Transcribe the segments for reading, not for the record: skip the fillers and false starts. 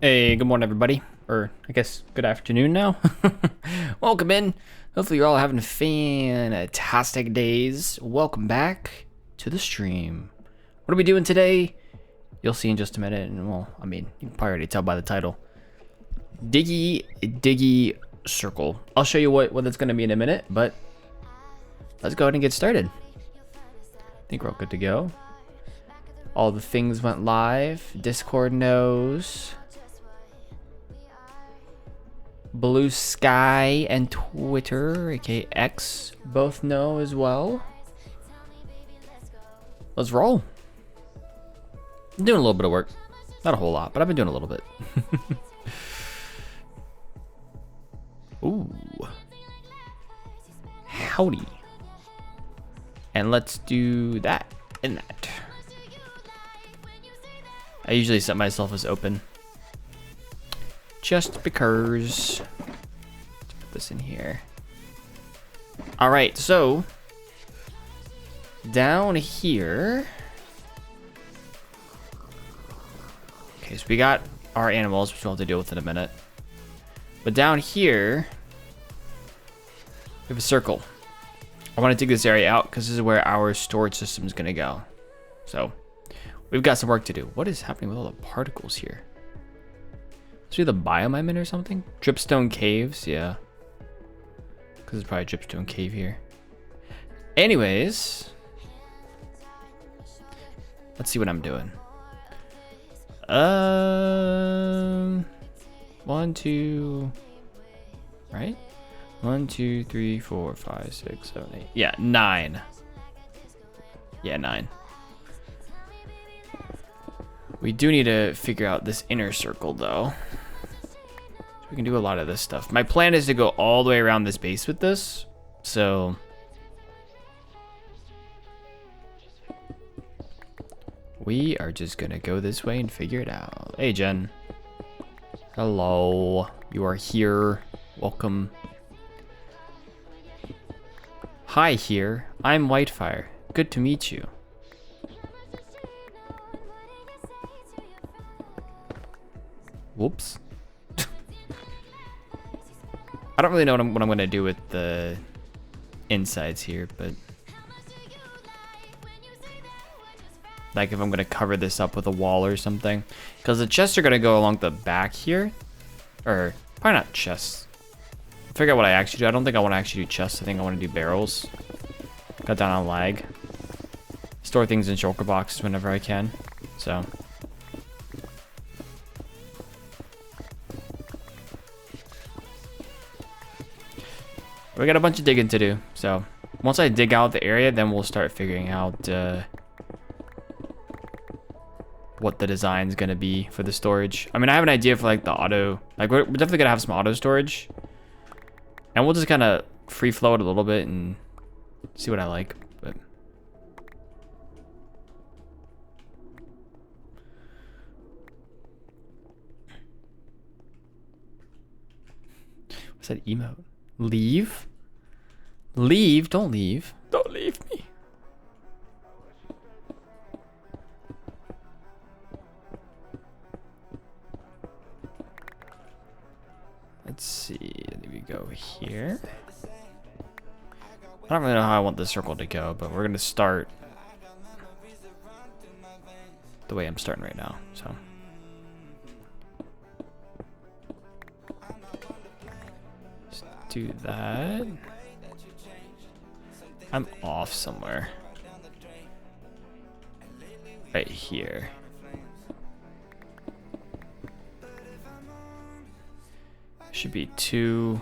Hey, good morning, everybody. Or, I guess, good afternoon now. Welcome in. Hopefully you're all having fantastic days. Welcome back to the stream. What are we doing today? You'll see in just a minute. And, well, I mean, you can probably already tell by the title. Diggy Diggy Circle. I'll show you what it's going to be in a minute, but let's go ahead and get started. I think we're all good to go. All the things went live. Discord knows. Blue Sky and Twitter, aka X, both know as well. Let's roll. I'm doing a little bit of work. Not a whole lot, but I've been doing a little bit. Ooh. Howdy. And let's do that and that. I usually set myself as open. Just because. Let's put this in here. All right, so down here. Okay, so we got our animals, which we'll have to deal with in a minute. But down here, we have a circle. I want to dig this area out because this is where our storage system is going to go. So we've got some work to do. What is happening with all the particles here? Is there the biome I'm in or something? Dripstone caves, yeah. Because it's probably a dripstone cave here. Anyways, let's see what I'm doing. 1, 2, right? 1, 2, 3, 4, 5, 6, 7, 8. Yeah, 9. Yeah, 9. We do need to figure out this inner circle though. We can do a lot of this stuff. My plan is to go all the way around this base with this. So we are just gonna go this way and figure it out. Hey, Jen. Hello. You are here. Welcome. Hi here. I'm Whitefire. Good to meet you. Whoops. I don't really know what I'm going to do with the insides here, but like if I'm going to cover this up with a wall or something, because the chests are going to go along the back here, or probably not chests. Figure out what I actually do. I don't think I want to actually do chests. I think I want to do barrels. Cut down on lag. Store things in shulker boxes whenever I can. So we got a bunch of digging to do. So once I dig out the area, then we'll start figuring out what the design is going to be for the storage. I mean, I have an idea for like the auto, like we're definitely going to have some auto storage, and we'll just kind of free flow it a little bit and see what I like. But what's that emote? Leave? Leave? Don't leave. Don't leave me. Let's see. There we go here. I don't really know how I want this circle to go, but we're going to start the way I'm starting right now. So do that. I'm off somewhere. Right here. Should be 2,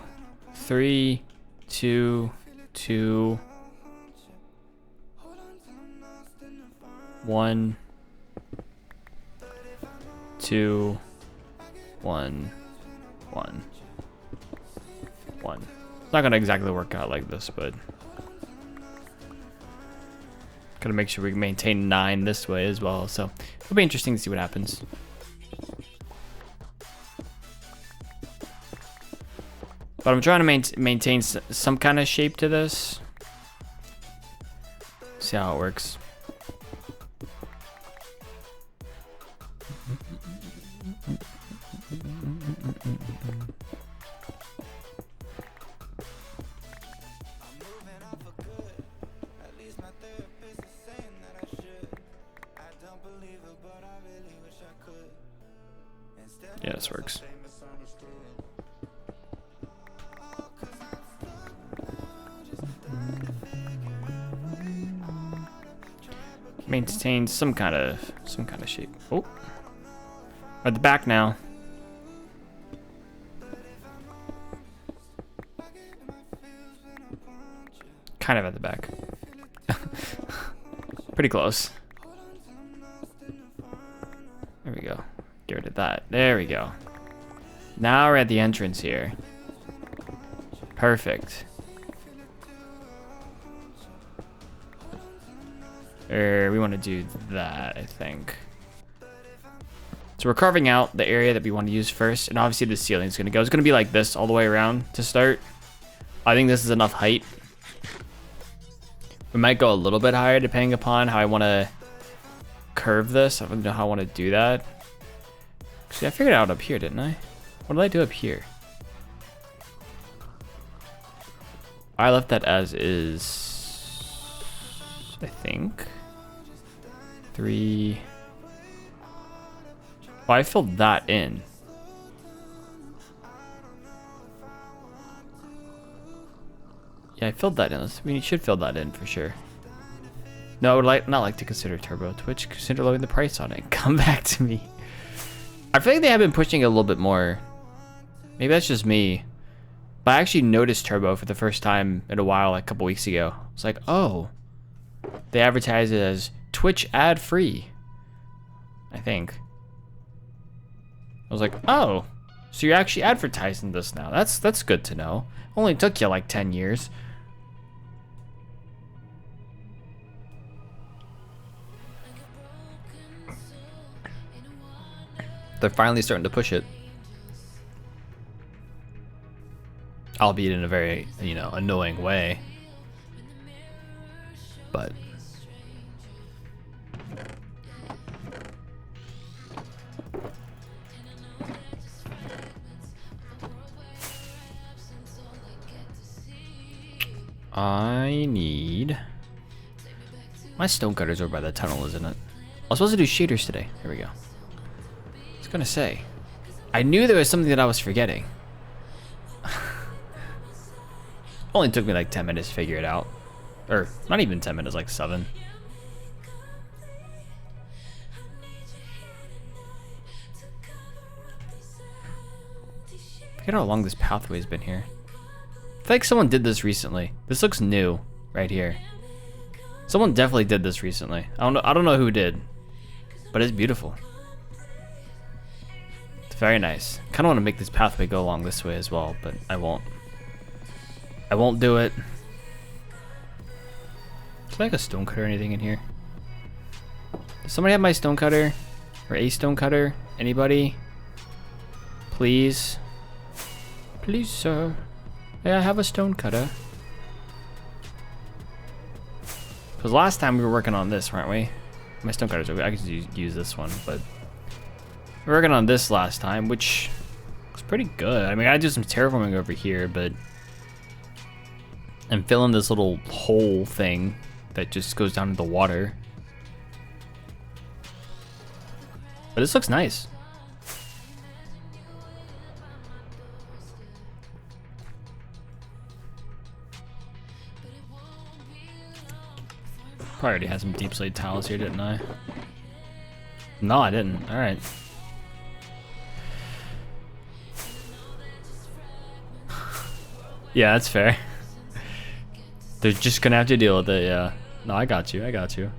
3, 2, 2, 1, 2, 1, 1. 1. It's not gonna exactly work out like this, but gotta make sure we maintain 9 this way as well. So it'll be interesting to see what happens. But I'm trying to maintain some kind of shape to this. See how it works. this works. Maintain some kind of shape. Oh, at the back now. Kind of at the back. Pretty close. There we go. Get rid of that. There we go. Now we're at the entrance here. Perfect. We want to do that, I think. So we're carving out the area that we want to use first, and obviously the ceiling is going to go. It's going to be like this all the way around to start. I think this is enough height. We might go a little bit higher depending upon how I want to curve this. I don't know how I want to do that. Actually, I figured it out up here, didn't I? What did I do up here? I left that as is, I think. 3. Oh, I filled that in. Yeah, I filled that in. I mean, you should fill that in for sure. No, I would not like to consider turbo. Twitch, consider lowering the price on it. Come back to me. I feel like they have been pushing it a little bit more. Maybe that's just me. But I actually noticed turbo for the first time in a while, like a couple weeks ago. It's like, oh, they advertise it as Twitch ad free, I think. I was like, oh, so you're actually advertising this now. That's good to know. Only took you like 10 years. They're finally starting to push it. Albeit in a very, you know, annoying way. But I need my stone cutters over by the tunnel, isn't it? I was supposed to do shaders today. Here we go. I was gonna say, I knew there was something that I was forgetting. Only took me like 10 minutes to figure it out. Or not even 10 minutes, like 7. Forget how long this pathway's been here. I feel like someone did this recently. This looks new right here. Someone definitely did this recently. I don't know who did, but it's beautiful. It's very nice. Kind of want to make this pathway go along this way as well, but I won't. I won't do it. Is there like a stone cutter or anything in here? Does somebody have my stone cutter? Or a stone cutter? Anybody? Please? Please, sir. May I have a stone cutter? Because last time we were working on this, weren't we? My stone cutters are, I could use this one, but we were working on this last time, which was pretty good. I mean, I did some terraforming over here, but I'm filling this little hole thing that just goes down to the water. But this looks nice. Probably already had some deep slate tiles here, didn't I? No, I didn't. All right. Yeah, that's fair. They're just gonna have to deal with it, yeah. No, I got you, I got you.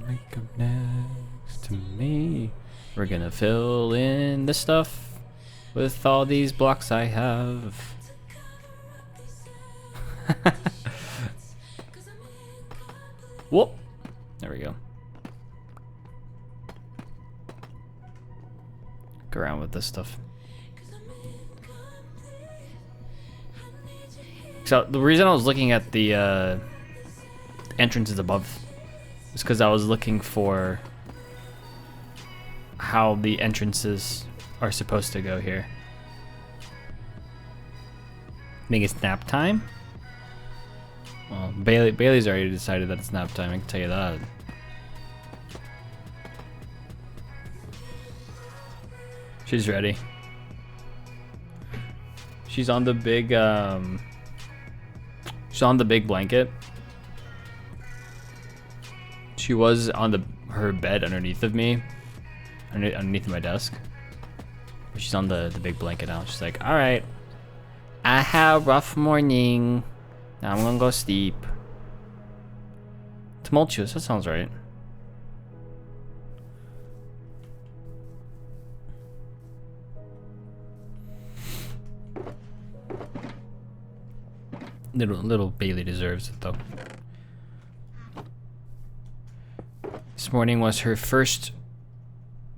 Wake up next to me. We're gonna fill in this stuff with all these blocks I have. Whoop. There we go. Go around with this stuff. So the reason I was looking at the entrances above is because I was looking for how the entrances are supposed to go here. Think it's nap time? Well, Bailey's already decided that it's nap time, I can tell you that. She's ready. She's on the big blanket. She was on her bed underneath of me, underneath my desk. But she's on the big blanket now. She's like, all right, I had a rough morning. Now I'm gonna go sleep. Tumultuous, that sounds right. Little Bailey deserves it though. This morning was her first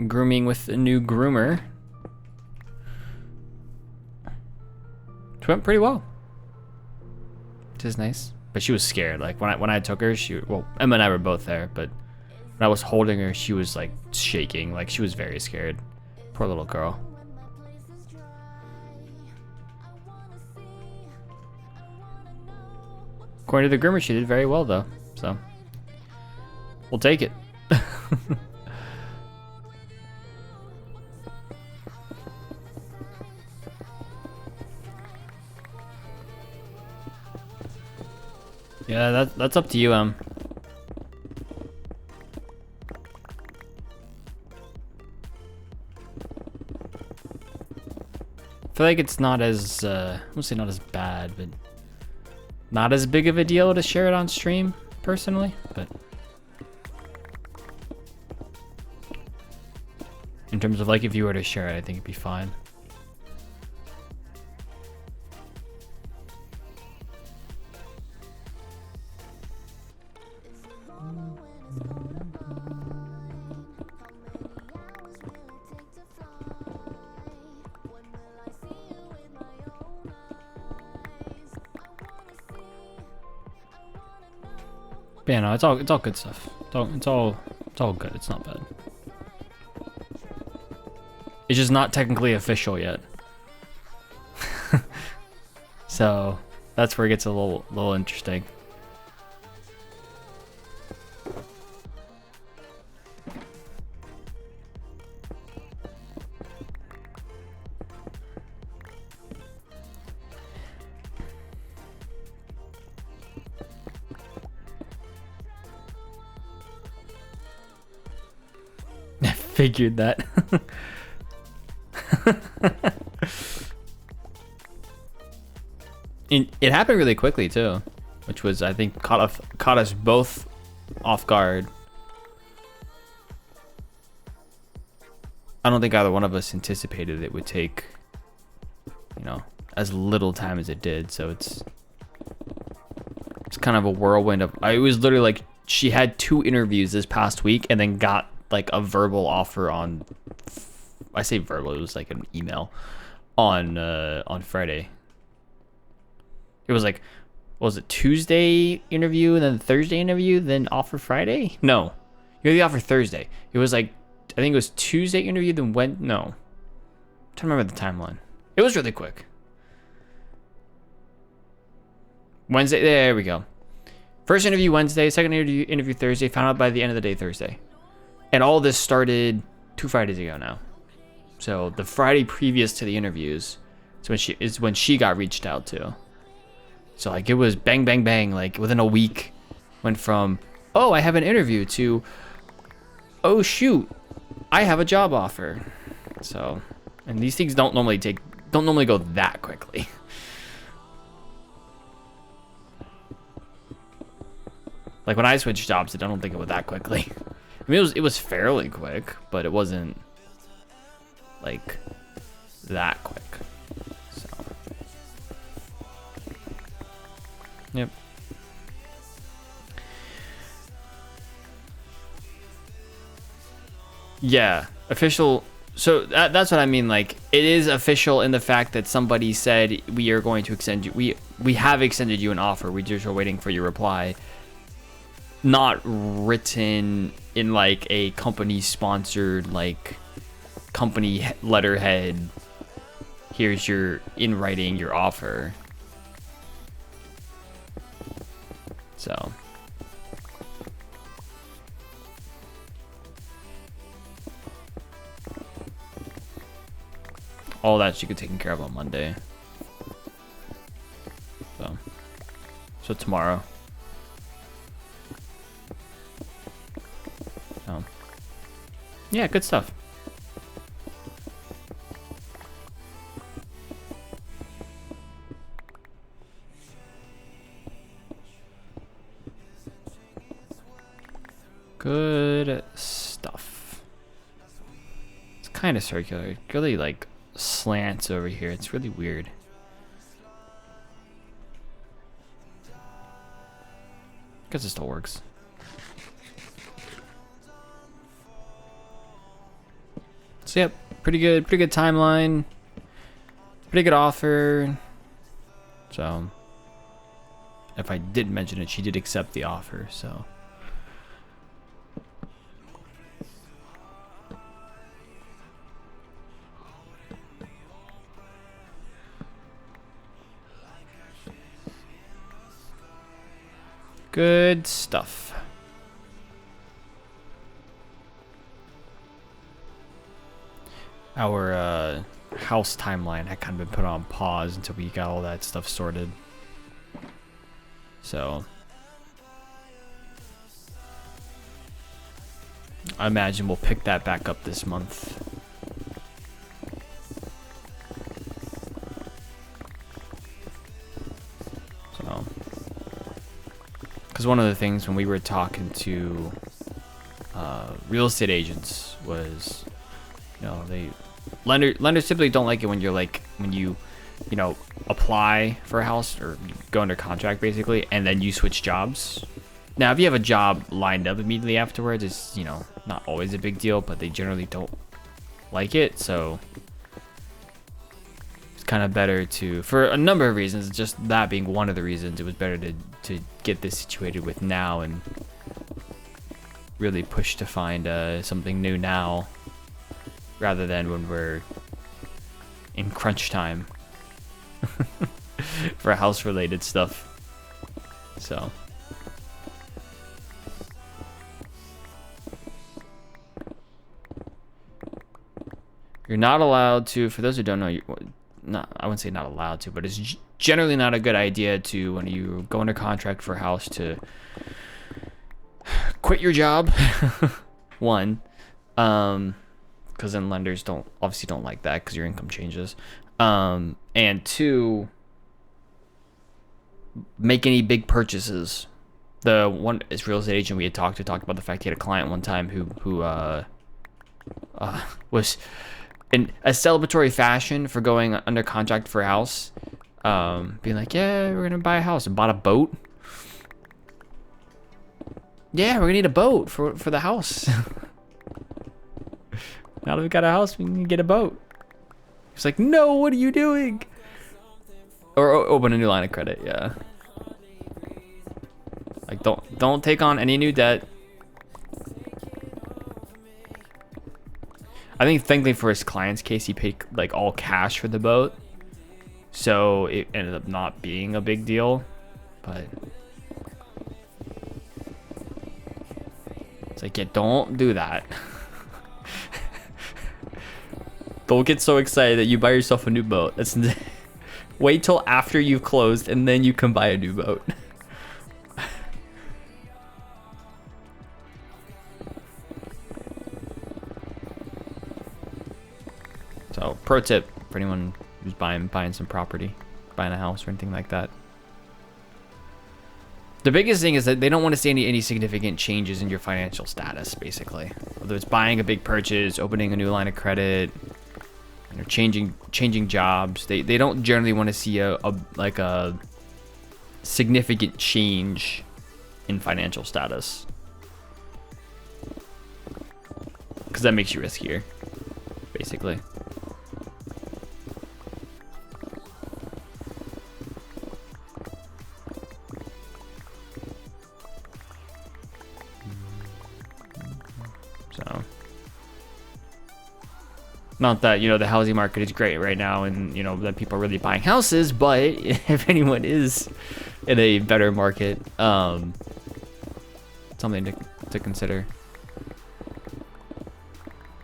grooming with a new groomer. It went pretty well, which is nice. But she was scared. Like when I took her, well, Emma and I were both there, but when I was holding her, she was like shaking. Like she was very scared. Poor little girl. According to the groomer, she did very well though, so we'll take it. Yeah, that's up to you, Em. I feel like it's not as, I won't say not as bad, but not as big of a deal to share it on stream, personally, but in terms of like if you were to share it, I think it'd be fine. But yeah, no, it's all good stuff. It's all good. It's not bad. It's just not technically official yet. So that's where it gets a little interesting. I figured that. It happened really quickly too, which was, I think, caught us both off guard. I don't think either one of us anticipated it would take, as little time as it did. So it's kind of a whirlwind of. It was literally like she had 2 interviews this past week and then got like a verbal offer on. I say verbal, it was like an email on Friday. It was like, what was it, Tuesday interview and then Thursday interview, then offer Friday? No, you had the offer Thursday. It was like, I think it was Tuesday interview, then no. I'm trying to remember the timeline. It was really quick. Wednesday, there we go. First interview Wednesday, second interview Thursday, found out by the end of the day Thursday. And all this started 2 Fridays ago now. So the Friday previous to the interviews is when she got reached out to. So like it was bang, bang, bang. Like within a week, went from, oh, I have an interview to, oh shoot, I have a job offer. So, and these things don't normally go that quickly. Like when I switched jobs, I don't think it went that quickly. I mean, it was fairly quick, but it wasn't like that quick. So, yep. Yeah, official. So that's what I mean. Like, it is official in the fact that somebody said we are going to extend you. We have extended you an offer. We just are waiting for your reply. Not written in like a company sponsored like company letterhead. Here's your in writing your offer. So all that she could taken care of on Monday. So tomorrow. So yeah, good stuff. Good stuff. It's kind of circular. It really like slants over here. It's really weird. Guess it still works. So yep, pretty good timeline. Pretty good offer. So if I did mention it, she did accept the offer, so good stuff. Our house timeline had kind of been put on pause until we got all that stuff sorted. So I imagine we'll pick that back up this month. So, because one of the things when we were talking to real estate agents was, you know, lenders typically don't like it when you're like, when you know, apply for a house or go under contract basically, and then you switch jobs. Now, if you have a job lined up immediately afterwards, it's, you know, not always a big deal, but they generally don't like it. So it's kind of better to, for a number of reasons, just that being one of the reasons, it was better to get this situated with now and really push to find something new now rather than when we're in crunch time for house related stuff. So you're not allowed to, for those who don't know, I wouldn't say not allowed to, but it's generally not a good idea to, when you go under contract for a house, to quit your job. One, because then lenders obviously don't like that because your income changes. And two, make any big purchases. The one is real estate agent we had talked about the fact he had a client one time who was in a celebratory fashion for going under contract for a house, being like, yeah, we're gonna buy a house, and bought a boat. Yeah, we're gonna need a boat for the house. Now that we got a house, we can get a boat. He's like, no, what are you doing? Or open a new line of credit, yeah. Like, don't take on any new debt. I think thankfully for his client's case, he paid like all cash for the boat, so it ended up not being a big deal. But it's like, yeah, don't do that. Don't get so excited that you buy yourself a new boat. That's wait till after you've closed and then you can buy a new boat. So, pro tip for anyone who's buying some property, buying a house or anything like that. The biggest thing is that they don't want to see any significant changes in your financial status, basically. Whether it's buying a big purchase, opening a new line of credit, you know, changing jobs. They don't generally want to see a significant change in financial status, because that makes you riskier, basically. So, not that, you know, the housing market is great right now and, you know, that people are really buying houses, but if anyone is in a better market. Something to consider.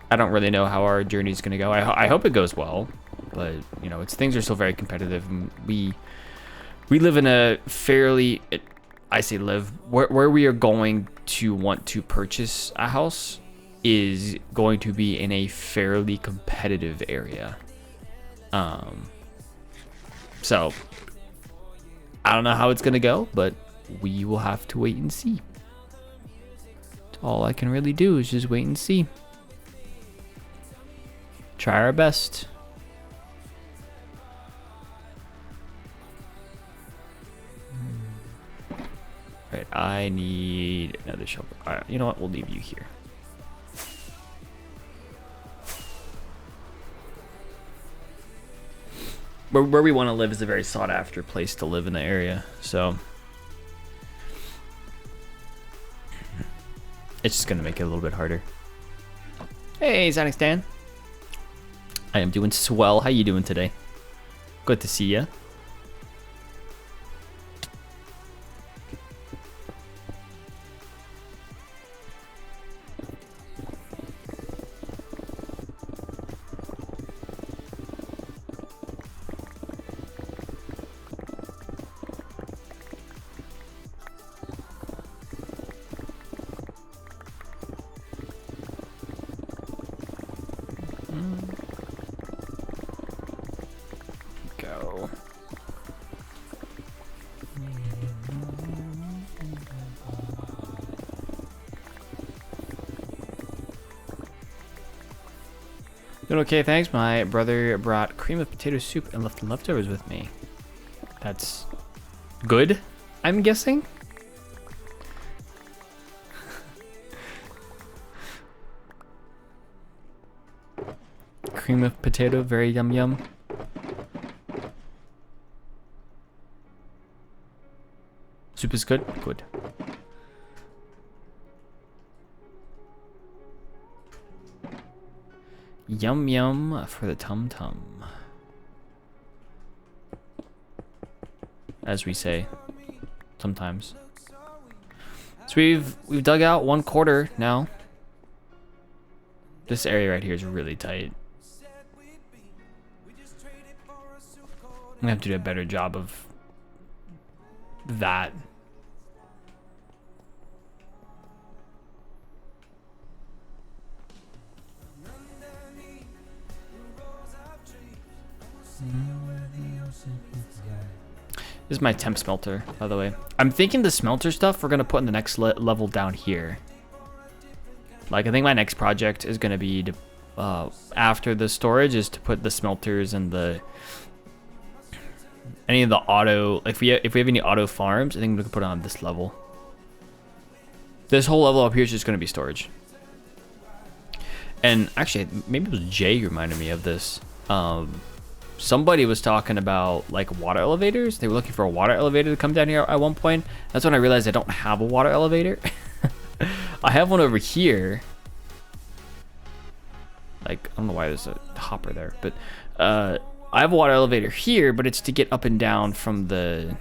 I don't really know how our journey is going to go. I hope it goes well, but you know, things are still very competitive. And we live in a fairly, I say live, where we are going to want to purchase a house is going to be in a fairly competitive area. So I don't know how it's going to go, but we will have to wait and see. All I can really do is just wait and see. Try our best. Right, I need another shovel. All right, you know what? We'll leave you here. Where we want to live is a very sought after place to live in the area, so it's just gonna make it a little bit harder. Hey, Sonic Stan. I am doing swell. How you doing today? Good to see ya. Go. Doing okay, thanks. My brother brought cream of potato soup and left leftovers with me. That's good, I'm guessing. Cream of potato, very yum yum. Soup is good? Good. Yum yum for the tum tum. As we say sometimes. So we've dug out 1/4 now. This area right here is really tight. I'm gonna have to do a better job of that. This is my temp smelter, by the way. I'm thinking the smelter stuff we're gonna put in the next level down here. Like, I think my next project is gonna be to, after the storage, is to put the smelters and the any of the auto. If we have any auto farms, I think we can put it on this level. This whole level up here is just gonna be storage. And actually, maybe it was Jay who reminded me of this. Somebody was talking about like water elevators. They were looking for a water elevator to come down here at one point. That's when I realized I don't have a water elevator. I have one over here. Like, I don't know why there's a hopper there, but I have a water elevator here, but it's to get up and down from the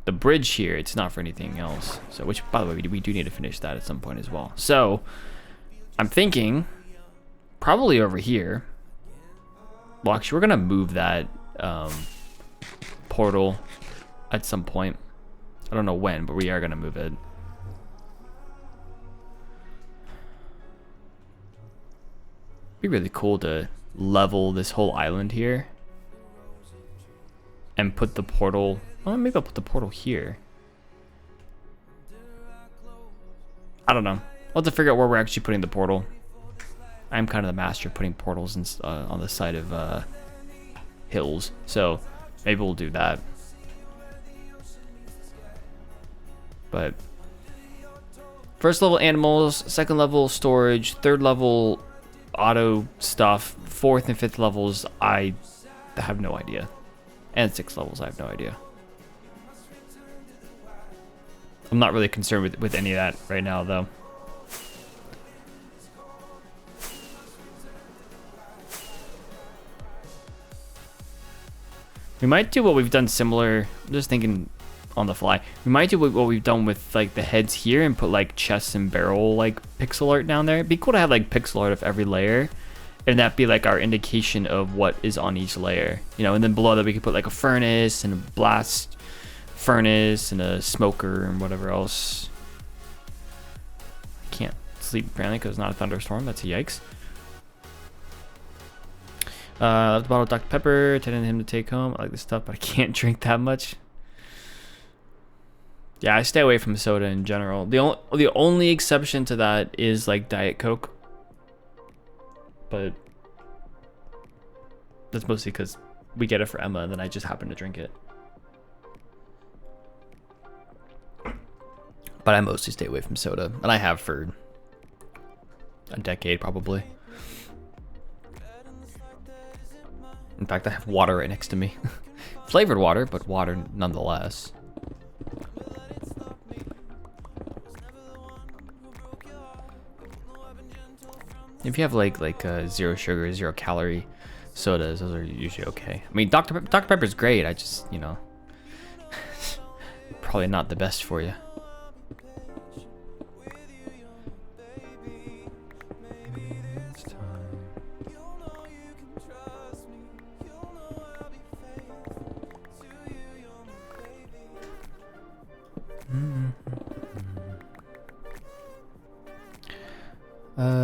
bridge here. It's not for anything else. So, which, by the way, we do need to finish that at some point as well. So, I'm thinking probably over here. Well, actually, we're gonna move that portal at some point. I don't know when, but we are gonna move it. It'd be really cool to level this whole island here and put the portal. Well, maybe I'll put the portal here. I don't know. We'll have to figure out where we're actually putting the portal. I'm kind of the master of putting portals in, on the side of hills, so maybe we'll do that. But first level animals, second level storage, third level auto stuff, fourth and fifth levels I have no idea, and sixth levels I have no idea. I'm not really concerned with any of that right now, though. We might do what we've done similar. I'm just thinking on the fly. We might do what we've done with like the heads here and put like chest and barrel like pixel art down there. It'd be cool to have like pixel art of every layer, and that be like our indication of what is on each layer, you know. And then below that we could put like a furnace and a blast furnace and a smoker and whatever else. Can't sleep apparently because it's not a thunderstorm. That's a yikes. Left the bottle of Dr. Pepper, telling him to take home. I like this stuff, but I can't drink that much. Yeah, I stay away from soda in general. The only exception to that is like Diet Coke, but that's mostly because we get it for Emma, and then I just happen to drink it. But I mostly stay away from soda, and I have for a decade probably. In fact, I have water right next to me. Flavored water, but water nonetheless. If you have like zero sugar, 0 calorie sodas, those are usually okay. I mean, Dr. Pepper's great. I just, you know, probably not the best for you.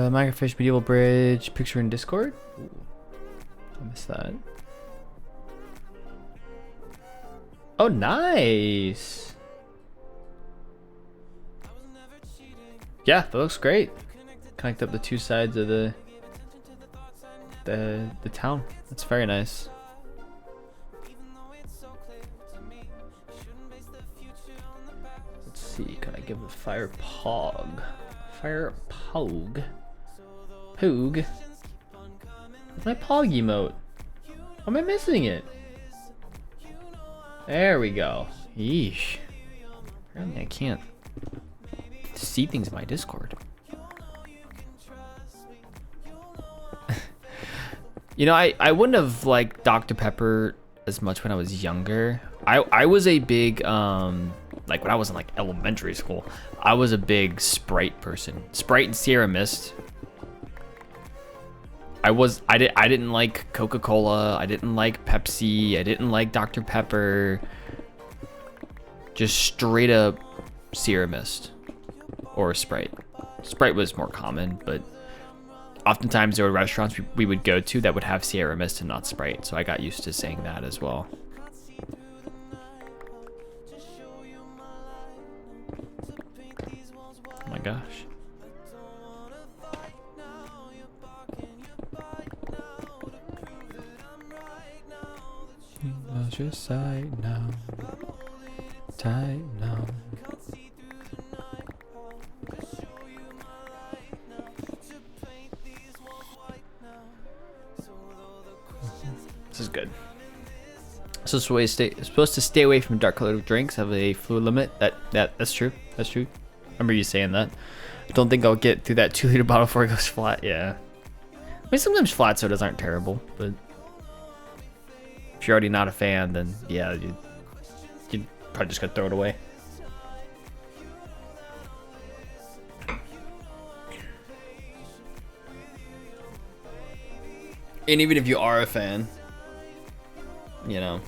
Microfish medieval bridge picture in Discord. Ooh, I missed that. Oh, nice. Yeah, that looks great. Connect up the two sides of the town. That's very nice. Let's see, can I give a fire pog? Fire pog. Poog. My pog emote. Why am I missing it? There we go. Yeesh. Apparently I can't see things in my Discord. You know, I wouldn't have liked Dr. Pepper as much when I was younger. I was a big like when I was in like elementary school, I was a big Sprite person. Sprite and Sierra Mist. I didn't like Coca-Cola, I didn't like Pepsi, I didn't like Dr. Pepper. Just straight up Sierra Mist or Sprite. Sprite was more common, but oftentimes there were restaurants we would go to that would have Sierra Mist and not Sprite, so I got used to saying that as well. Oh my gosh. Lost your sight now, tight now. This is good. So supposed to stay away from dark colored drinks, have a fluid limit. That's true. That's true. I remember you saying that. I don't think I'll get through that 2-liter bottle before it goes flat. Yeah. I mean, sometimes flat sodas aren't terrible, but if you're already not a fan, then yeah, you probably just gotta throw it away. And even if you are a fan, you know,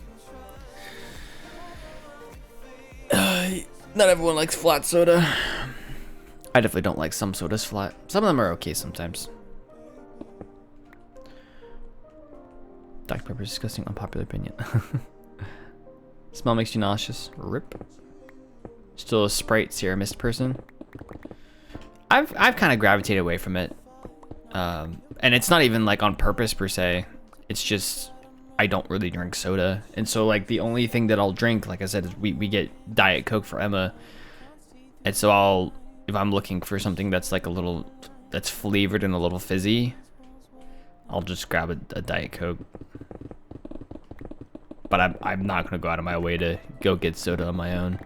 not everyone likes flat soda. I definitely don't like some sodas flat. Some of them are okay sometimes. Dr. Pepper's disgusting, unpopular opinion. Smell makes you nauseous. Rip. Still a Sprite Sierra Mist person. I've kind of gravitated away from it. And it's not even like on purpose per se. It's just I don't really drink soda. And so like the only thing that I'll drink, like I said, is we get Diet Coke for Emma. And so if I'm looking for something that's like a little, that's flavored and a little fizzy, I'll just grab a Diet Coke. But I'm not gonna go out of my way to go get soda on my own.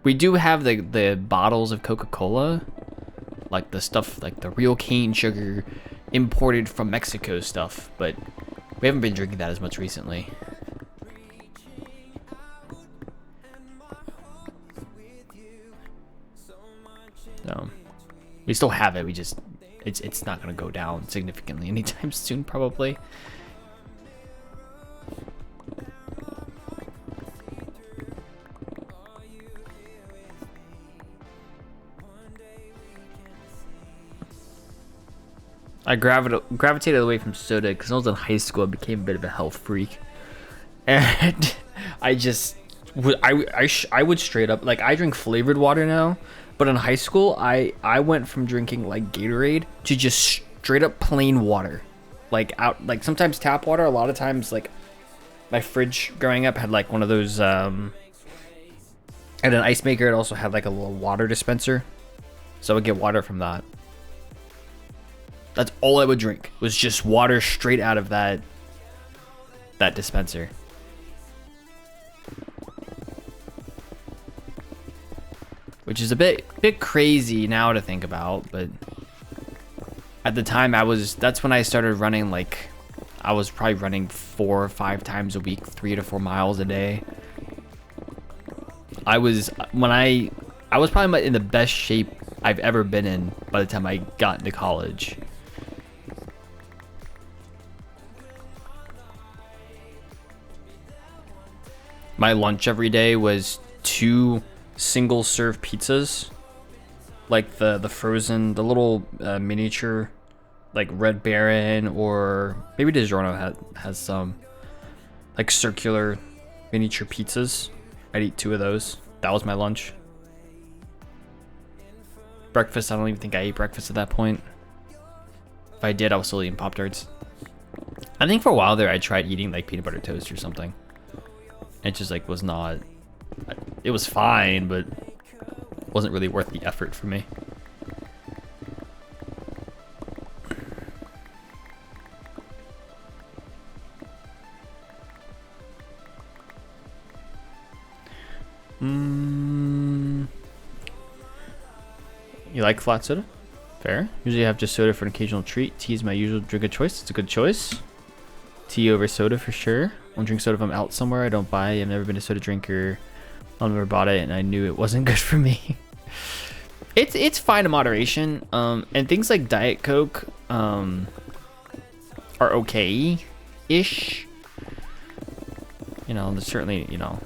We do have the bottles of Coca-Cola, like the stuff, like the real cane sugar imported from Mexico stuff, but we haven't been drinking that as much recently. So we still have it. We just it's not gonna go down significantly anytime soon, probably. I gravitated away from soda because when I was in high school, I became a bit of a health freak, and I just I would straight up, like, I drink flavored water now, but in high school I went from drinking like Gatorade to just straight up plain water, like sometimes tap water. A lot of times, like, my fridge growing up had like one of those and an ice maker. It also had like a little water dispenser, so I would get water from that. That's all I would drink, was just water straight out of that dispenser. Which is a bit crazy now to think about, but at the time that's when I started running. Like, I was probably running 4 or 5 times a week, 3 to 4 miles a day. I was probably in the best shape I've ever been in by the time I got into college. My lunch every day was 2 single serve pizzas, like the frozen, the little miniature, like Red Baron, or maybe DiGiorno has some like circular miniature pizzas. I'd eat 2 of those. That was my lunch. Breakfast, I don't even think I ate breakfast at that point. If I did, I was still eating Pop-Tarts. I think for a while there I tried eating like peanut butter toast or something. It just like was not, it was fine, but wasn't really worth the effort for me. You like flat soda? Fair. Usually I have just soda for an occasional treat. Tea is my usual drink of choice. It's a good choice. Tea over soda for sure. Won't drink soda if I'm out somewhere. I don't buy it. I've never been a soda drinker. I've never bought it, and I knew it wasn't good for me. It's fine in moderation. And things like Diet Coke are okay-ish. You know, there's certainly, you know,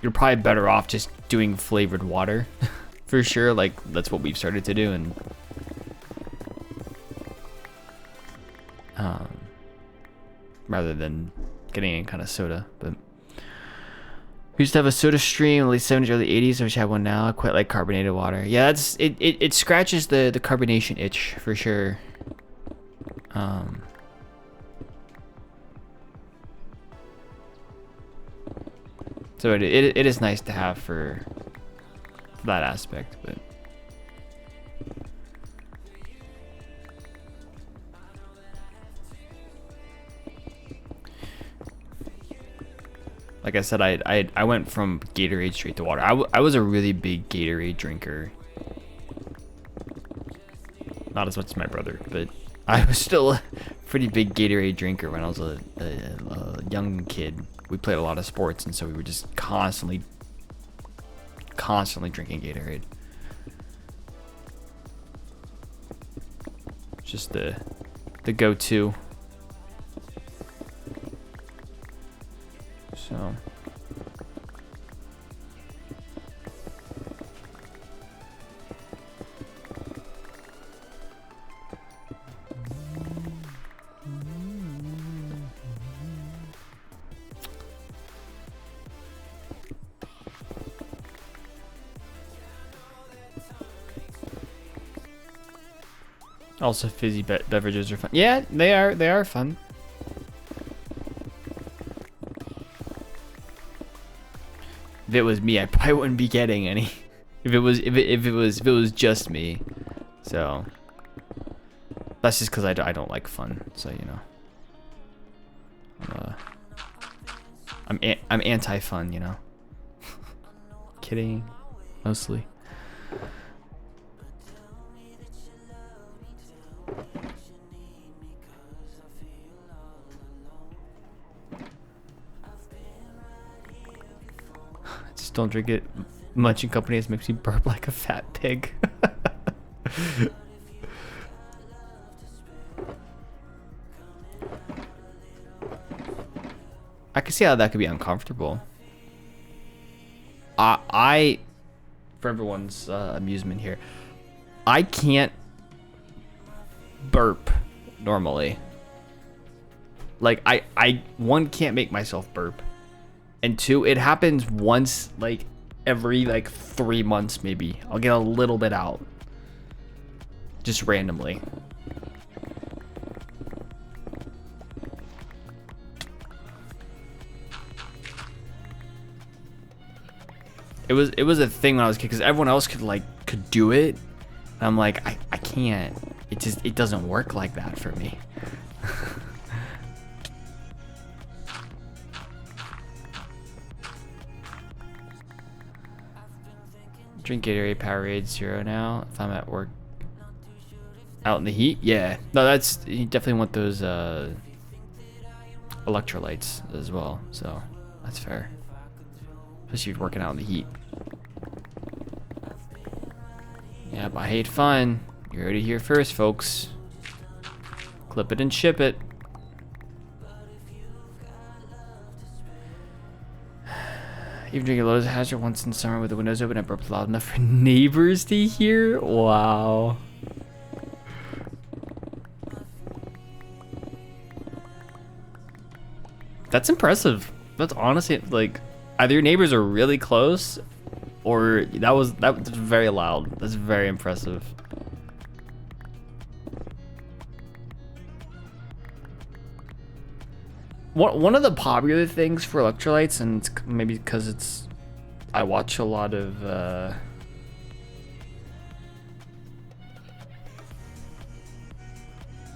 you're probably better off just doing flavored water for sure. Like, that's what we've started to do, and rather than getting any kind of soda. But we used to have a soda stream in the late 70s, early 80s. I wish I had one now. I quite like carbonated water. Yeah, it scratches the carbonation itch for sure. So it is nice to have for that aspect, but like I said, I went from Gatorade straight to water. I was a really big Gatorade drinker. Not as much as my brother, but I was still a pretty big Gatorade drinker when I was a young kid. We played a lot of sports, and so we were just constantly drinking Gatorade. Just the go-to. So also fizzy beverages are fun. Yeah, they are fun. If it was me, I probably wouldn't be getting any. If it was just me, so that's just because I don't like fun. So, you know, I'm anti-fun. You know, kidding, mostly. Don't drink it much in company, as makes me burp like a fat pig. I can see how that could be uncomfortable. I for everyone's amusement here, I can't burp normally. Like I one, can't make myself burp, and two, it happens once like every like 3 months maybe. I'll get a little bit out just randomly. It was a thing when I was a kid because everyone else could do it. And I'm like, I can't. It doesn't work like that for me. Drink Gatorade Powerade Zero now if I'm at work. Out in the heat? Yeah. No, that's, you definitely want those electrolytes as well. So that's fair. Especially if you're working out in the heat. Yep, I hate fun. You heard it here first, folks. Clip it and ship it. Even drinking Lotus Hazard once in summer with the windows open and burped loud enough for neighbors to hear? Wow. That's impressive. That's honestly, like, either your neighbors are really close or that was very loud. That's very impressive. One of the popular things for electrolytes, and it's maybe because I watch a lot of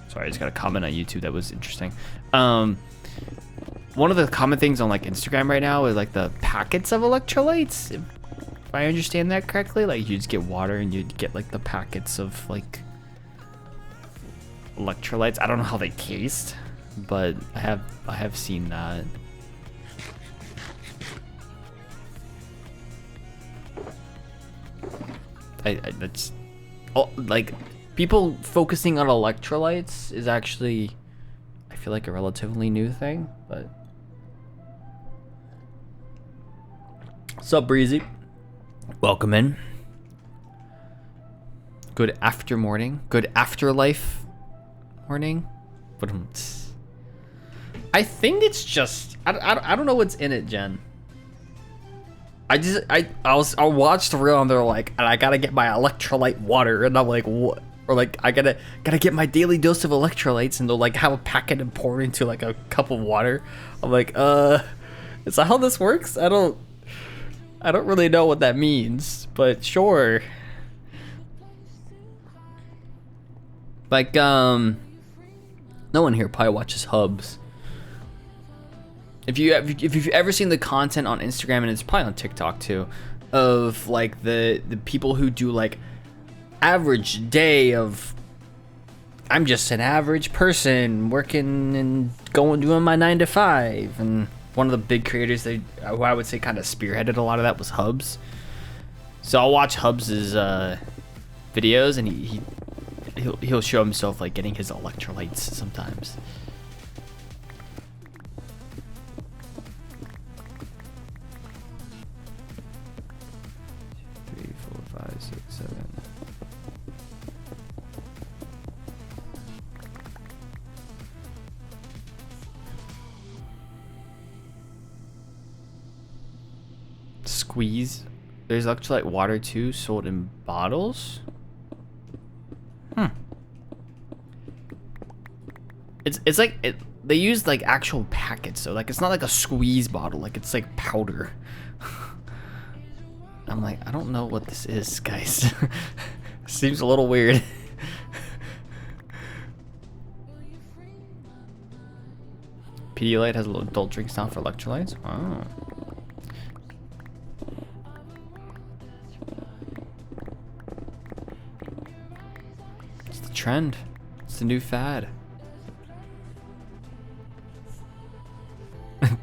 sorry, I just got a comment on YouTube that was interesting. One of the common things on like Instagram right now is like the packets of electrolytes. If I understand that correctly, like you just get water and you'd get like the packets of like electrolytes. I don't know how they taste, but I have seen that. That's like people focusing on electrolytes is actually, I feel like, a relatively new thing, but. Sup, Breezy? Welcome in. Good after morning. Good afterlife morning. I think it's just I don't know what's in it, Jen. I watched the reel and they're like, and I gotta get my electrolyte water, and I'm like, what? Or like I gotta get my daily dose of electrolytes, and they'll like have a packet and pour into like a cup of water. I'm like, is that how this works? I don't really know what that means, but sure. Like, no one here probably watches Hubs. If you've ever seen the content on Instagram, and it's probably on TikTok too, of like the people who do like average day of, I'm just an average person working and doing my 9 to 5, and one of the big creators who I would say kind of spearheaded a lot of that was Hubs. So I'll watch Hubs's videos, and he'll show himself like getting his electrolytes sometimes. 3, 4, 5, 6, 7. Squeeze. There's electrolyte water too, sold in bottles. It's like they use like actual packets, so like it's not like a squeeze bottle, like it's like powder. I'm like, I don't know what this is, guys. Seems a little weird. Pedialyte has a little adult drink style for electrolytes. Oh. It's the trend. It's the new fad.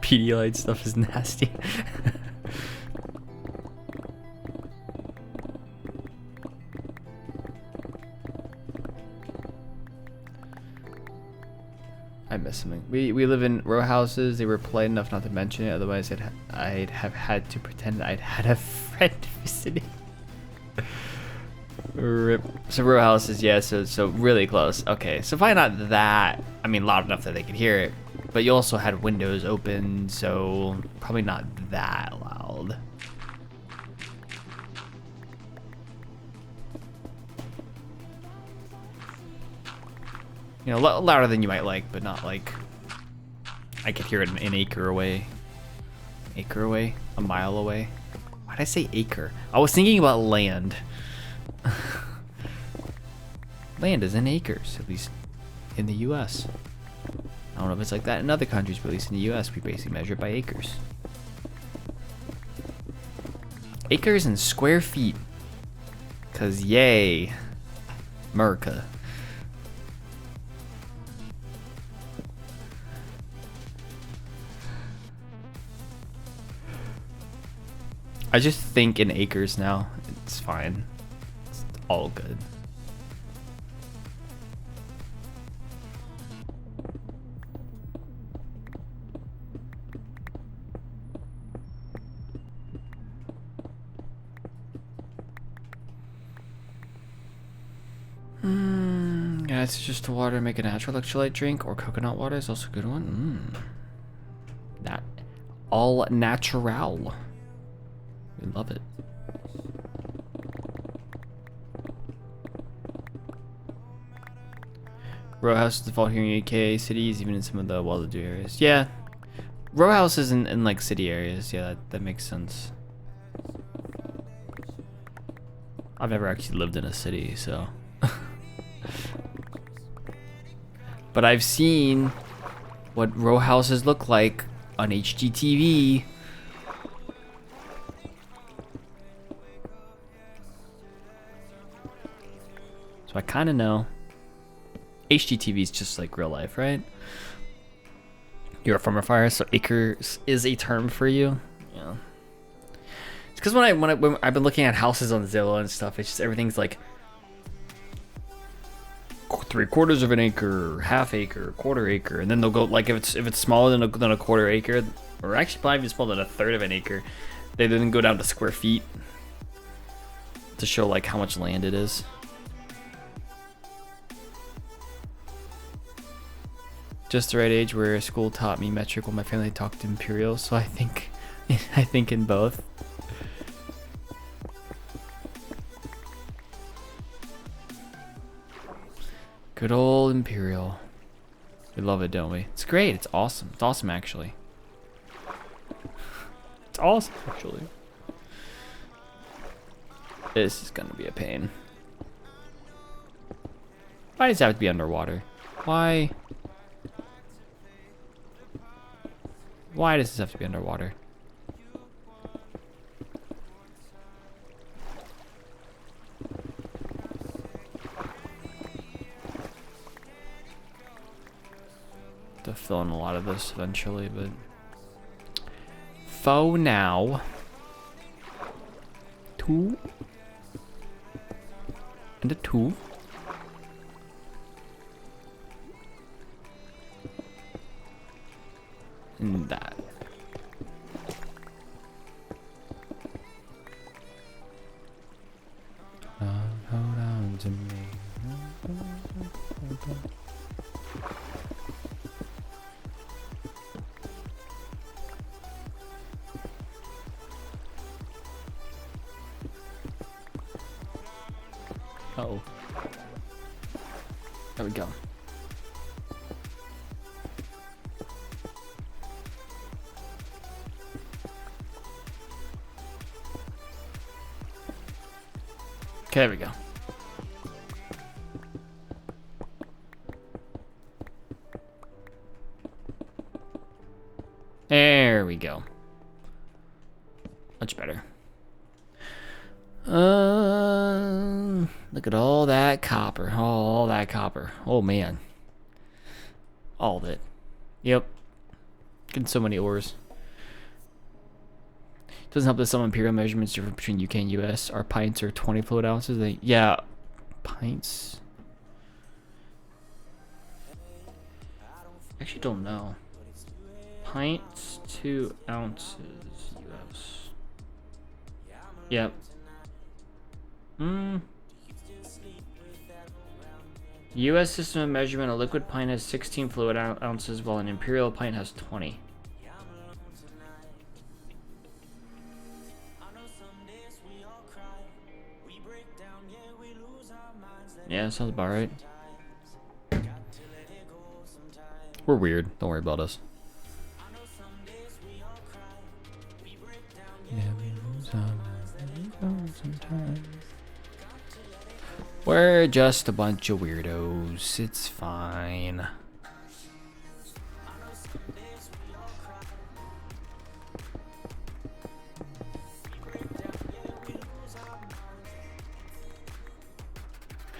Pedialyte stuff is nasty. I miss them. We live in row houses. They were polite enough not to mention it. Otherwise, I'd have had to pretend I'd had a friend visiting. Rip. So row houses, yeah. So really close. Okay, so probably not that. I mean, loud enough that they could hear it. But you also had windows open, so probably not that loud. You know, louder than you might like, but not like I could hear it an acre away. Acre away? A mile away? Why'd I say acre? I was thinking about land. Land is in acres, at least in the US. I don't know if it's like that in other countries, but at least in the US, we basically measure it by acres. Acres and square feet. Cause yay, America. I just think in acres now. It's fine. It's all good. Guys, it's just water. Make a natural electrolyte drink, or coconut water is also a good one. That all natural. We love it. Row houses default here in UK cities, even in some of the well-to-do areas. Yeah, row houses in like city areas. Yeah, that makes sense. I've never actually lived in a city, so. But I've seen what row houses look like on HGTV. So I kind of know. HGTV is just like real life, right? You're a farmer fire, so acres is a term for you. Yeah. It's because when I've been looking at houses on Zillow and stuff, it's just everything's like 3/4 of an acre, half acre, quarter acre, and then they'll go like if it's smaller than a quarter acre, or actually probably even smaller than a third of an acre, they then go down to square feet to show like how much land it is. Just the right age where school taught me metric while my family talked imperial, so I think in both. Good old imperial. We love it, don't we? It's great. It's awesome. It's awesome, actually. It's awesome, actually. This is gonna be a pain. Why does it have to be underwater? Why? Why does this have to be underwater? To fill in a lot of this eventually, but for now, 2 and a 2. And that. Hold on to me. Uh-oh. There we go. Okay, there we go. There we go. Much better. Look at all that copper. All that copper. Oh, man. All of it. Yep. Getting so many ores. Doesn't help that some imperial measurements differ between UK and US. Our pints are 20 fluid ounces. Yeah, pints. Actually don't know. Pints to ounces US. Yep. US system of measurement, a liquid pint has 16 fluid ounces while an imperial pint has 20. Yeah, sounds about right. We're weird. Don't worry about us. Yeah, we lose our minds sometimes. We're just a bunch of weirdos. It's fine.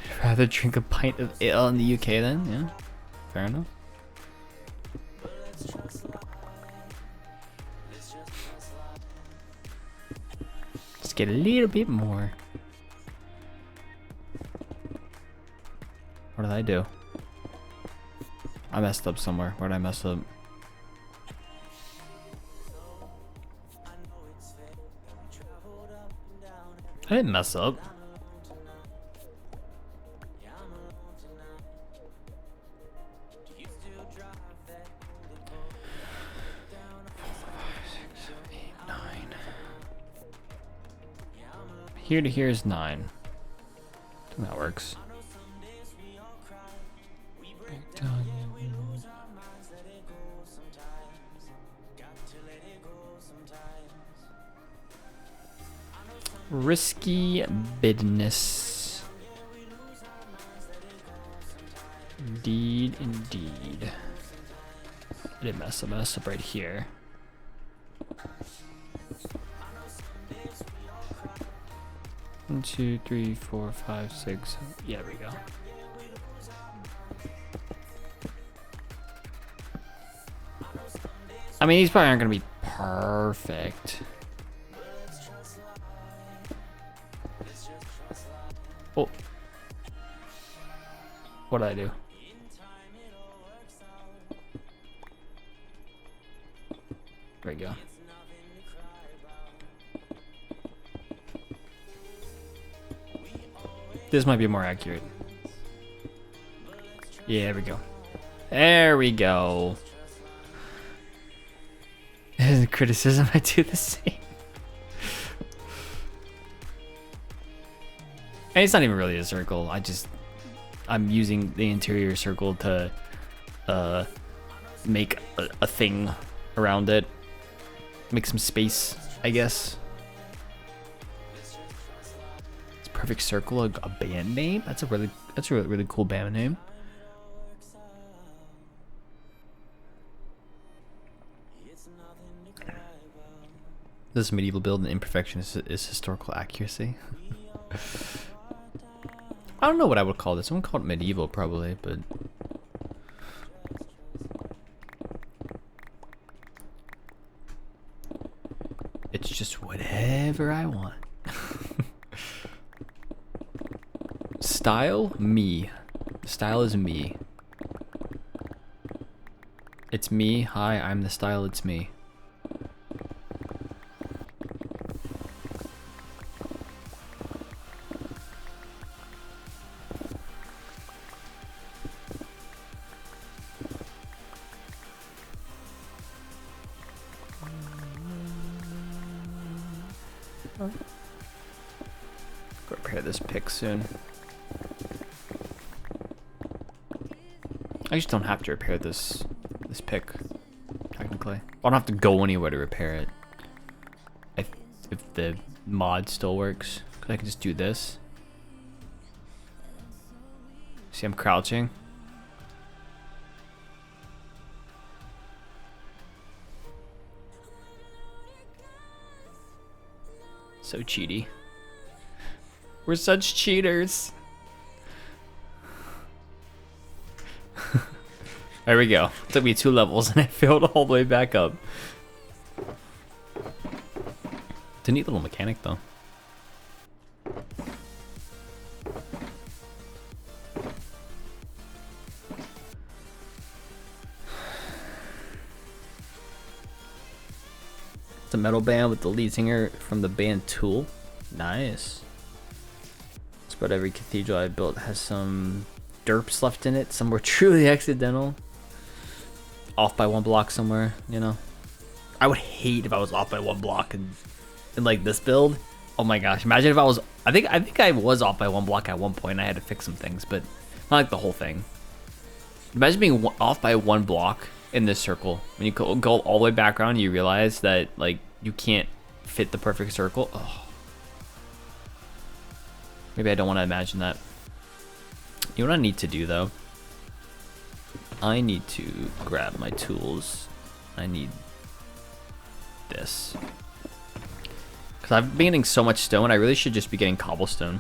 I'd rather drink a pint of ale in the UK then, yeah. Fair enough. Just get a little bit more. What did I do? I messed up somewhere. Where did I mess up? I didn't mess up. Here to here is 9. I think that works. Risky business. Indeed, indeed. I didn't mess up right here. One, 2, 3, 4, 5, 6. Yeah, there we go. I mean, these probably aren't gonna be perfect. Oh. What did I do? There we go. This might be more accurate. Yeah, there we go. There we go. Criticism, I do the same. And it's not even really a circle. I'm using the interior circle to make a thing around it. Make some space, I guess. It's Perfect Circle, a band name? That's a really cool band name. This medieval build and imperfection is historical accuracy. I don't know what I would call this. Someone called it medieval probably, but it's just whatever I want. Style, me. Style is me. It's me. Hi, I'm the style. It's me. Go repair this pick soon. I just don't have to repair this pick, technically. I don't have to go anywhere to repair it. If the mod still works, because I can just do this. See, I'm crouching. So cheaty. We're such cheaters. There we go. It took me 2 levels and I failed all the way back up. It's a neat little mechanic though. custom metal band with the lead singer from the band Tool. Nice. It's about every cathedral I built has some derps left in it. Some were truly accidental. Off by 1 block somewhere, you know. I would hate if I was off by 1 block in like this build. Oh my gosh, imagine if I was, I think I was off by 1 block at one point and I had to fix some things, but not like the whole thing. Imagine being off by 1 block in this circle. When you go all the way back around, you realize that like you can't fit the perfect circle. Oh. Maybe I don't want to imagine that. You know what I need to do though? I need to grab my tools. I need this. Because I've been getting so much stone, I really should just be getting cobblestone.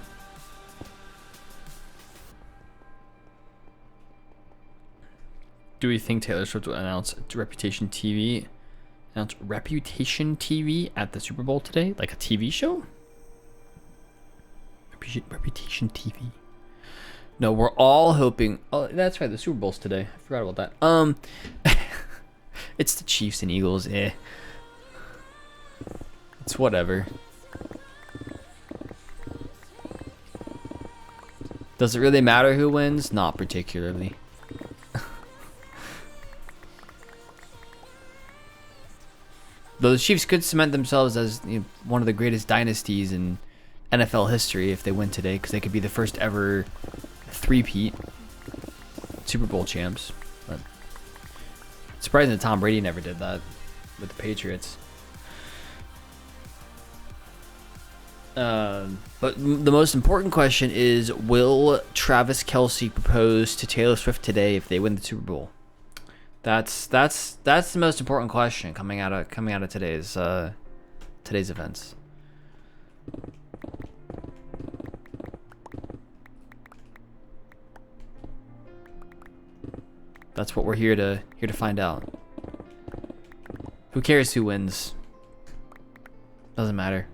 Do we think Taylor Swift will announce Reputation TV at the Super Bowl today? Like a TV show? Reputation TV. No, we're all hoping. Oh, that's right. The Super Bowl's today. I forgot about that. It's the Chiefs and Eagles. Eh. It's whatever. Does it really matter who wins? Not particularly. Though the Chiefs could cement themselves as one of the greatest dynasties in NFL history if they win today, because they could be the first ever three-peat Super Bowl champs. But it's surprising that Tom Brady never did that with the Patriots. But the most important question is, will Travis Kelce propose to Taylor Swift today if they win the Super Bowl? That's the most important question coming out of today's events. That's what we're here to find out. Who cares who wins? Doesn't matter.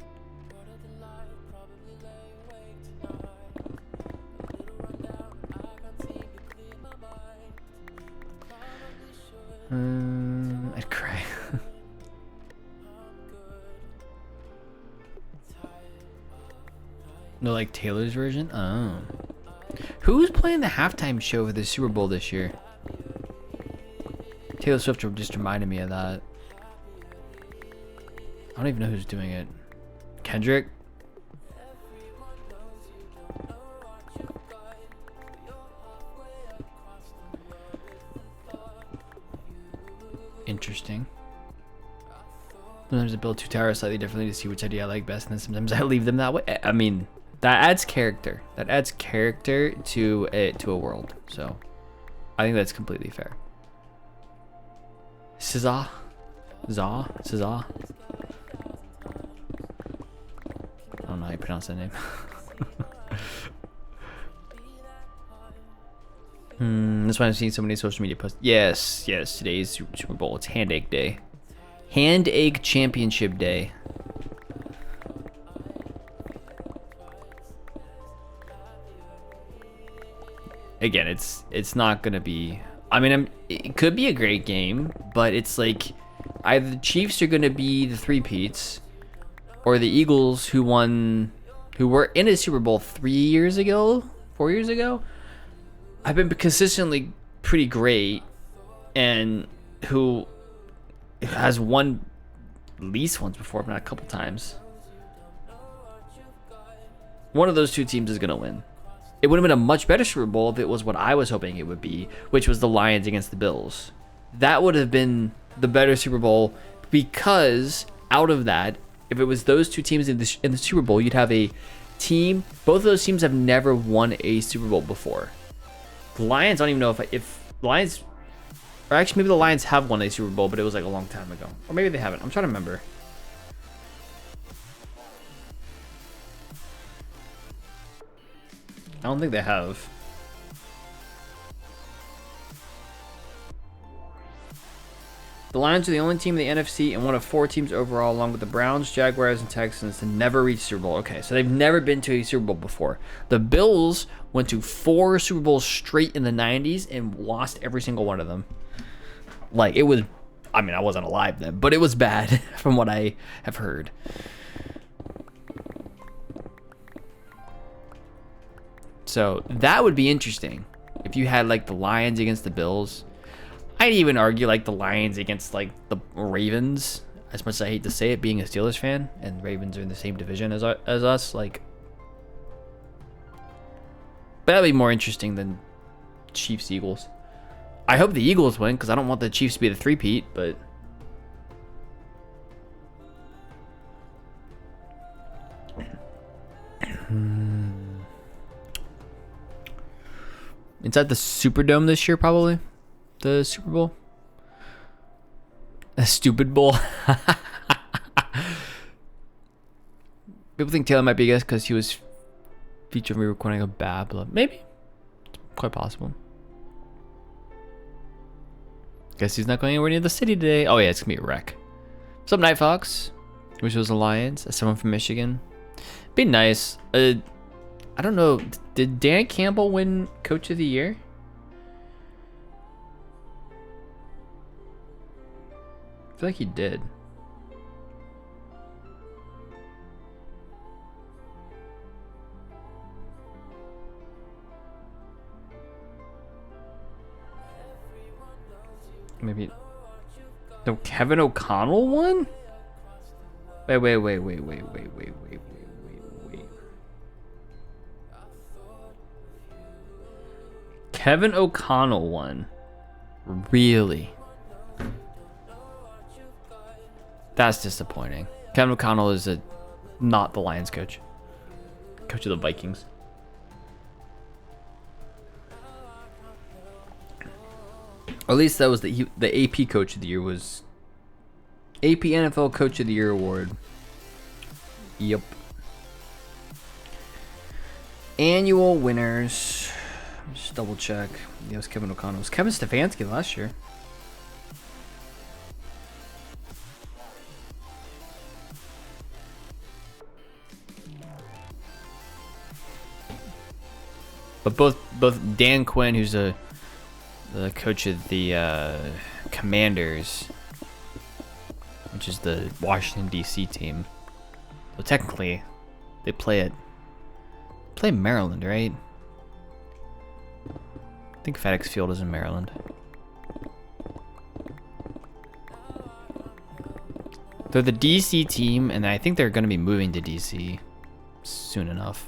I'd cry. No, like Taylor's version? Oh. Who's playing the halftime show for the Super Bowl this year? Taylor Swift just reminded me of that. I don't even know who's doing it. Kendrick? Interesting. Sometimes I build 2 towers slightly differently to see which idea I like best, and then sometimes I leave them that way. I mean, that adds character. That adds character to a world. So, I think that's completely fair. Cesar. I don't know how you pronounce that name. That's why I'm seeing so many social media posts. Yes, today's Super Bowl. It's Hand Egg Day. Hand Egg Championship Day. Again, it's not gonna be. I mean, it could be a great game, but it's like either the Chiefs are gonna be the three-peats, or the Eagles, who were in a Super Bowl 4 years ago, have been consistently pretty great, and who has won at least once before, but not a couple times. One of those 2 teams is gonna win. It would have been a much better Super Bowl if it was what I was hoping it would be, which was the Lions against the Bills. That would have been the better Super Bowl, because out of that, if it was those 2 teams in the Super Bowl, you'd have a team. Both of those teams have never won a Super Bowl before. The Lions, I don't even know if the Lions, or actually maybe the Lions have won a Super Bowl, but it was like a long time ago. Or maybe they haven't. I'm trying to remember. I don't think they have. The Lions are the only team in the NFC and one of 4 teams overall, along with the Browns, Jaguars, and Texans, to never reach Super Bowl. Okay, so they've never been to a Super Bowl before. The Bills went to 4 Super Bowls straight in the 90s and lost every single one of them. Like, it was I mean, I wasn't alive then, but it was bad from what I have heard. So that would be interesting if you had like the Lions against the Bills. I'd even argue like the Lions against like the Ravens. As much as I hate to say it, being a Steelers fan, and Ravens are in the same division as us, like, but that'd be more interesting than Chiefs Eagles. I hope the Eagles win because I don't want the Chiefs to be the three-peat, but it's at the Superdome this year, probably. The Super Bowl. A stupid bowl. People think Taylor might be a guest because he was featured in re-recording of Bad Blood. Maybe. It's quite possible. Guess he's not going anywhere near the city today. Oh yeah, it's gonna be a wreck. What's up, Night Fox? Wish it was Alliance. As someone from Michigan. Be nice. I don't know. Did Dan Campbell win Coach of the Year? I feel like he did. Maybe. No, Kevin O'Connell won? Wait. Kevin O'Connell won. Really? That's disappointing. Kevin O'Connell is not the Lions coach. Coach of the Vikings. Or at least that was the AP Coach of the Year was AP NFL Coach of the Year award. Yep. Annual winners. Just double check. Yeah, it was Kevin O'Connell. It was Kevin Stefanski last year. But both Dan Quinn, who's the coach of the Commanders, which is the Washington D.C. team. So technically, they play Maryland, right? I think FedEx Field is in Maryland. They're the D.C. team, and I think they're going to be moving to D.C. soon enough.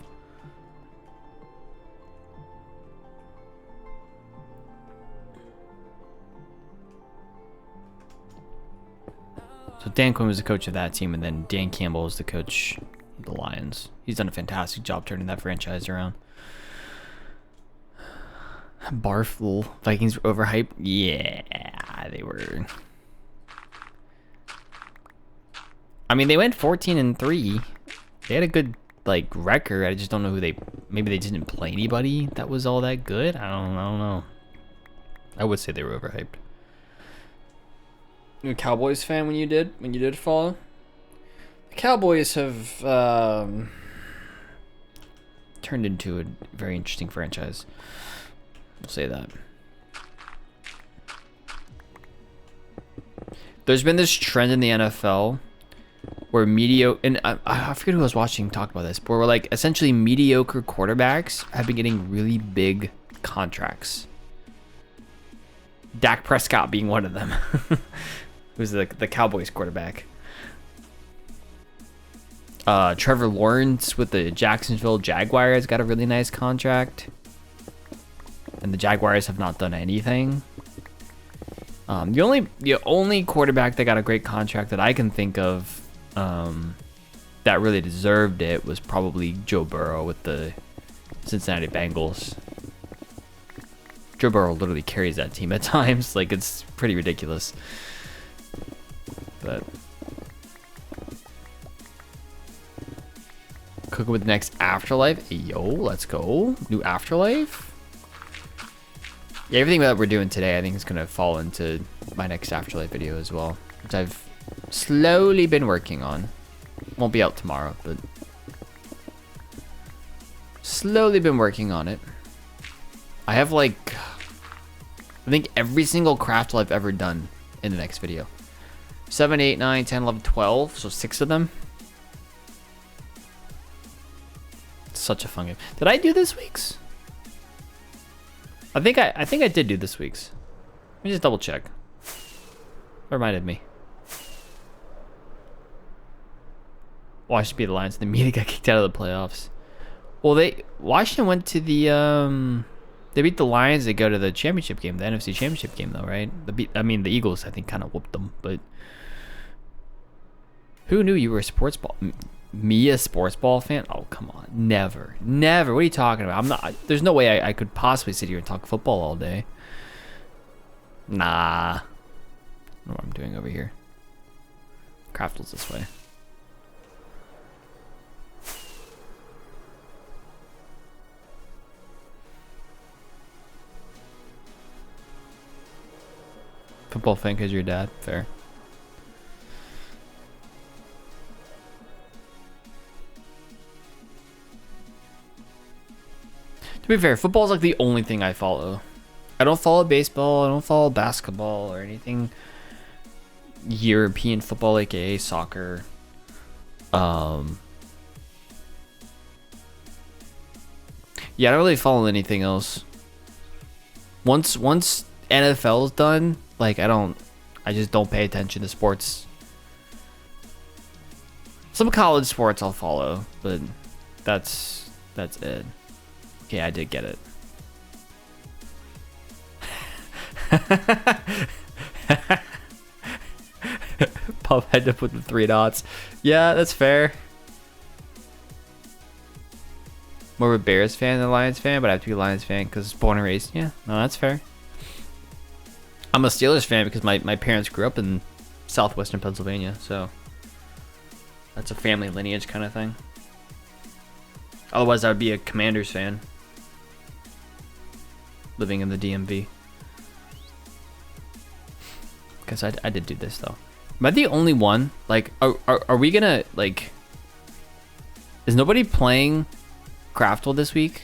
So Dan Quinn was the coach of that team, and then Dan Campbell was the coach of the Lions. He's done a fantastic job turning that franchise around. Barful Vikings were overhyped. Yeah, they were. I mean, they went 14-3. They had a good record. I just don't know who they. Maybe they didn't play anybody that was all that good. I don't know. I would say they were overhyped. You a Cowboys fan when you did follow? The Cowboys have turned into a very interesting franchise. We'll say that. There's been this trend in the NFL where mediocre, and I forget who I was watching talk about this, but where essentially mediocre quarterbacks have been getting really big contracts. Dak Prescott being one of them. Who's the Cowboys quarterback. Trevor Lawrence with the Jacksonville Jaguars got a really nice contract. And the Jaguars have not done anything. The only quarterback that got a great contract that I can think of that really deserved it was probably Joe Burrow with the Cincinnati Bengals. Joe Burrow literally carries that team at times. It's pretty ridiculous. But cooking with the next AfterLife. Yo, let's go. New AfterLife. Yeah, everything that we're doing today, I think, is gonna fall into my next AfterLife video as well, which I've slowly been working on. Won't be out tomorrow, but slowly been working on it. I have I think every single craft I've ever done in the next video. 7, 8, 9, 10, 11, 12. So 6 of them. Such a fun game. Did I do this week's? I think I did do this week's. Let me just double check. Reminded me. Washington beat the Lions. They immediately got kicked out of the playoffs. Well, Washington went to the they beat the Lions. They go to the championship game, the NFC championship game, though, right? The Eagles, I think, kind of whooped them. But who knew you were a sports ball? Me, a sports ball fan? Oh, come on, never. What are you talking about? I'm not. There's no way I could possibly sit here and talk football all day. Nah. I don't know what I'm doing over here. Craftal's this way. Football fan because your dad. Fair. To be fair, football is like the only thing I follow. I don't follow baseball. I don't follow basketball or anything European football, aka soccer. Yeah, I don't really follow anything else. Once NFL is done, like I just don't pay attention to sports. Some college sports I'll follow, but that's it. Okay, I did get it. Pop had to put the 3 dots. Yeah, that's fair. More of a Bears fan than a Lions fan, but I have to be a Lions fan because born and raised. Yeah, no, that's fair. I'm a Steelers fan because my parents grew up in southwestern Pennsylvania, so that's a family lineage kind of thing. Otherwise, I would be a Commanders fan living in the DMV. Because I did do this, though. Am I the only one? Like, are we gonna, like... Is nobody playing Craftal this week?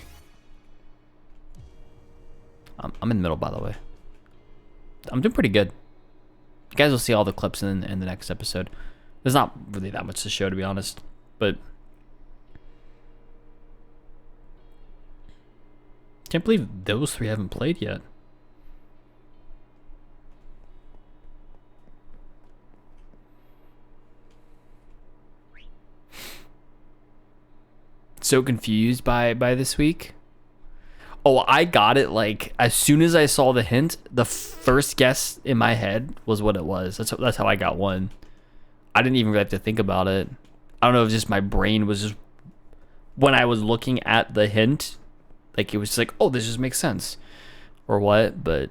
I'm in the middle, by the way. I'm doing pretty good. You guys will see all the clips in the next episode. There's not really that much to show, to be honest. But... Can't believe those 3 haven't played yet. So confused by this week. Oh, I got it like as soon as I saw the hint. The first guess in my head was what it was. That's how I got one. I didn't even really have to think about it. I don't know if just my brain was just when I was looking at the hint, like it was just like, oh, this just makes sense, or what? But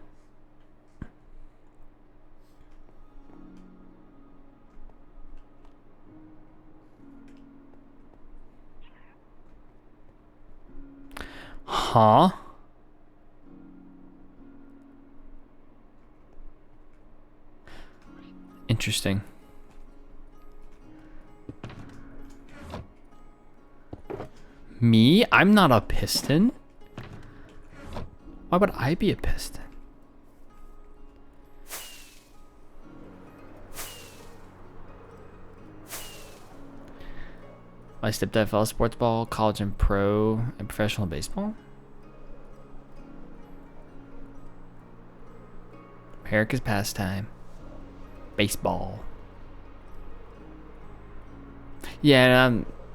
huh? Interesting. Me? I'm not a piston. Why would I be a piston? My stepdad follows sports ball, college and pro, and professional baseball. America's pastime. Baseball. Yeah,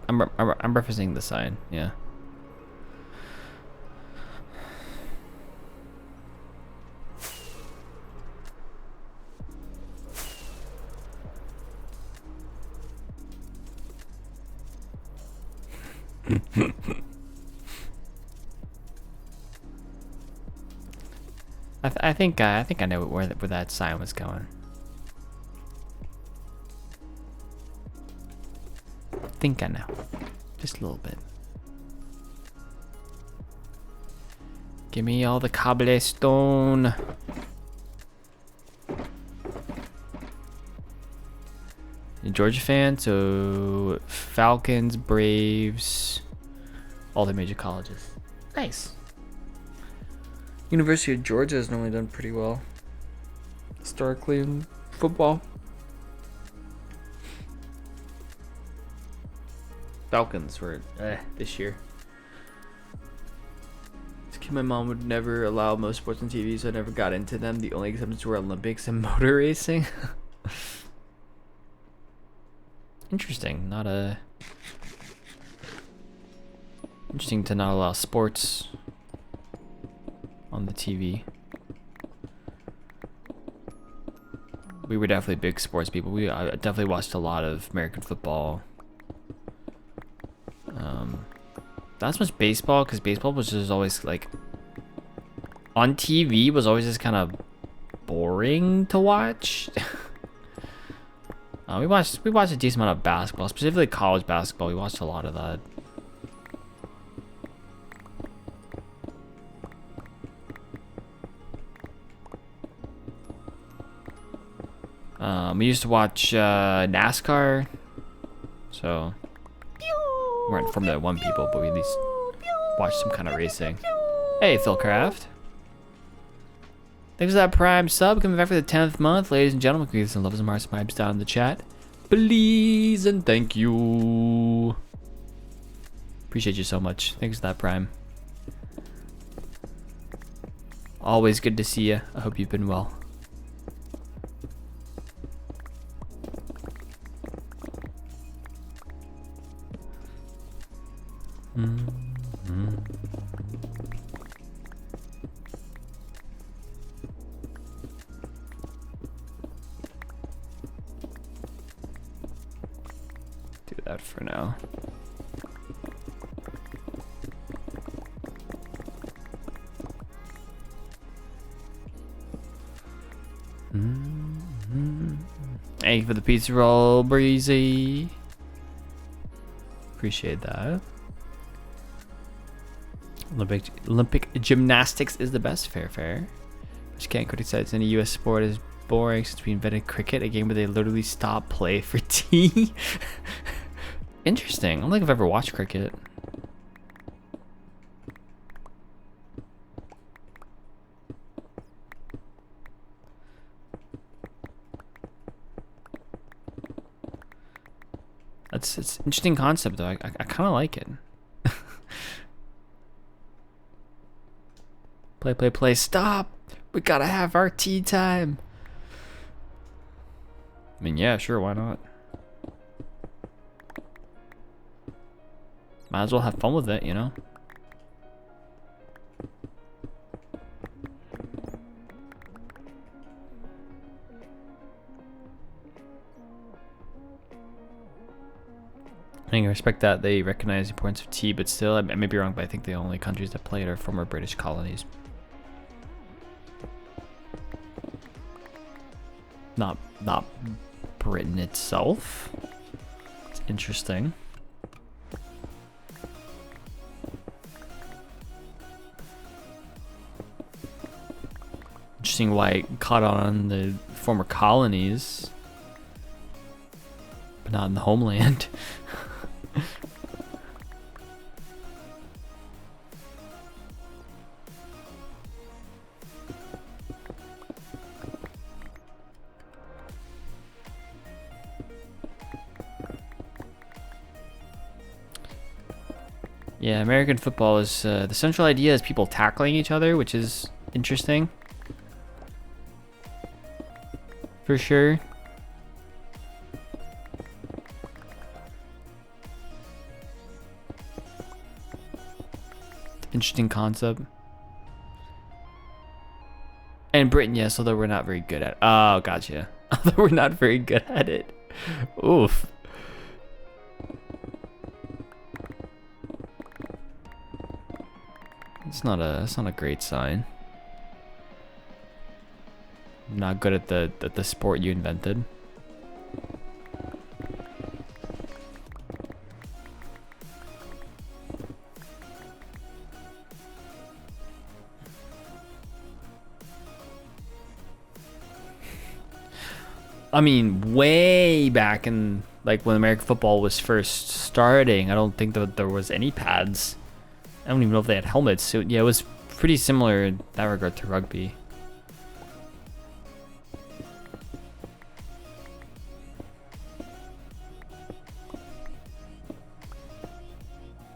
I'm referencing the sign. Yeah. I think I know where that sign was going. I think I know, just a little bit. Give me all the cobblestone. You a Georgia fan, so Falcons, Braves, all the major colleges. Nice. University of Georgia has normally done pretty well historically in football. Falcons were this year. As a kid, my mom would never allow most sports on TV, so I never got into them. The only exceptions were Olympics and motor racing. Interesting. Interesting to not allow sports on the TV. We were definitely big sports people. I definitely watched a lot of American football. Not so much baseball, because baseball was just always like on TV was always just kind of boring to watch. We watched a decent amount of basketball, specifically college basketball. We watched a lot of that. We used to watch NASCAR, so we weren't Formula 1 people, but we at least watched some kind of racing. Hey, Phil Craft. Thanks for that Prime sub. Coming back for the 10th month. Ladies and gentlemen, give some loves and hearts and vibes down in the chat. Please and thank you. Appreciate you so much. Thanks for that Prime. Always good to see you. I hope you've been well. Do that for now. Thank you for the pizza roll, Breezy. Appreciate that. Olympic gymnastics is the best. Fair. Which can't criticize any U.S. sport is boring since we invented cricket, a game where they literally stop play for tea. Interesting. I don't think I've ever watched cricket. It's an interesting concept though. I kind of like it. Play. Stop! We gotta have our tea time. I mean, yeah, sure, why not? Might as well have fun with it, you know? I respect that they recognize the importance of tea, but still, I may be wrong, but I think the only countries that play it are former British colonies. Not Britain itself. It's interesting. Interesting why it caught on the former colonies, but not in the homeland. Yeah, American football is the central idea is people tackling each other, which is interesting. For sure. Interesting concept. And Britain, yes, although we're not very good at it. Oh, gotcha. Although we're not very good at it. Oof. It's not a great sign. Not good at the sport you invented. I mean, way back in like when American football was first starting, I don't think that there was any pads. I don't even know if they had helmets. So yeah, it was pretty similar in that regard to rugby.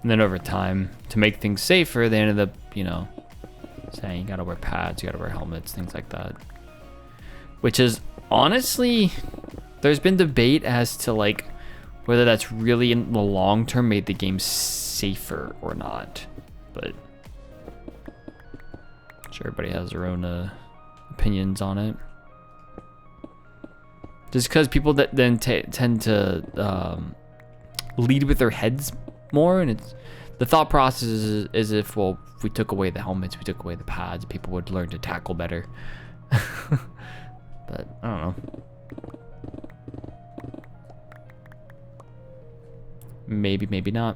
And then over time, to make things safer, they ended up, you know, saying you gotta wear pads, you gotta wear helmets, things like that. Which is honestly, there's been debate as to like whether that's really in the long term made the game safer or not. But I'm sure everybody has their own opinions on it. Just because people that then tend to lead with their heads more, and it's the thought process is if, well, if we took away the helmets, we took away the pads, people would learn to tackle better. But I don't know. Maybe, maybe not.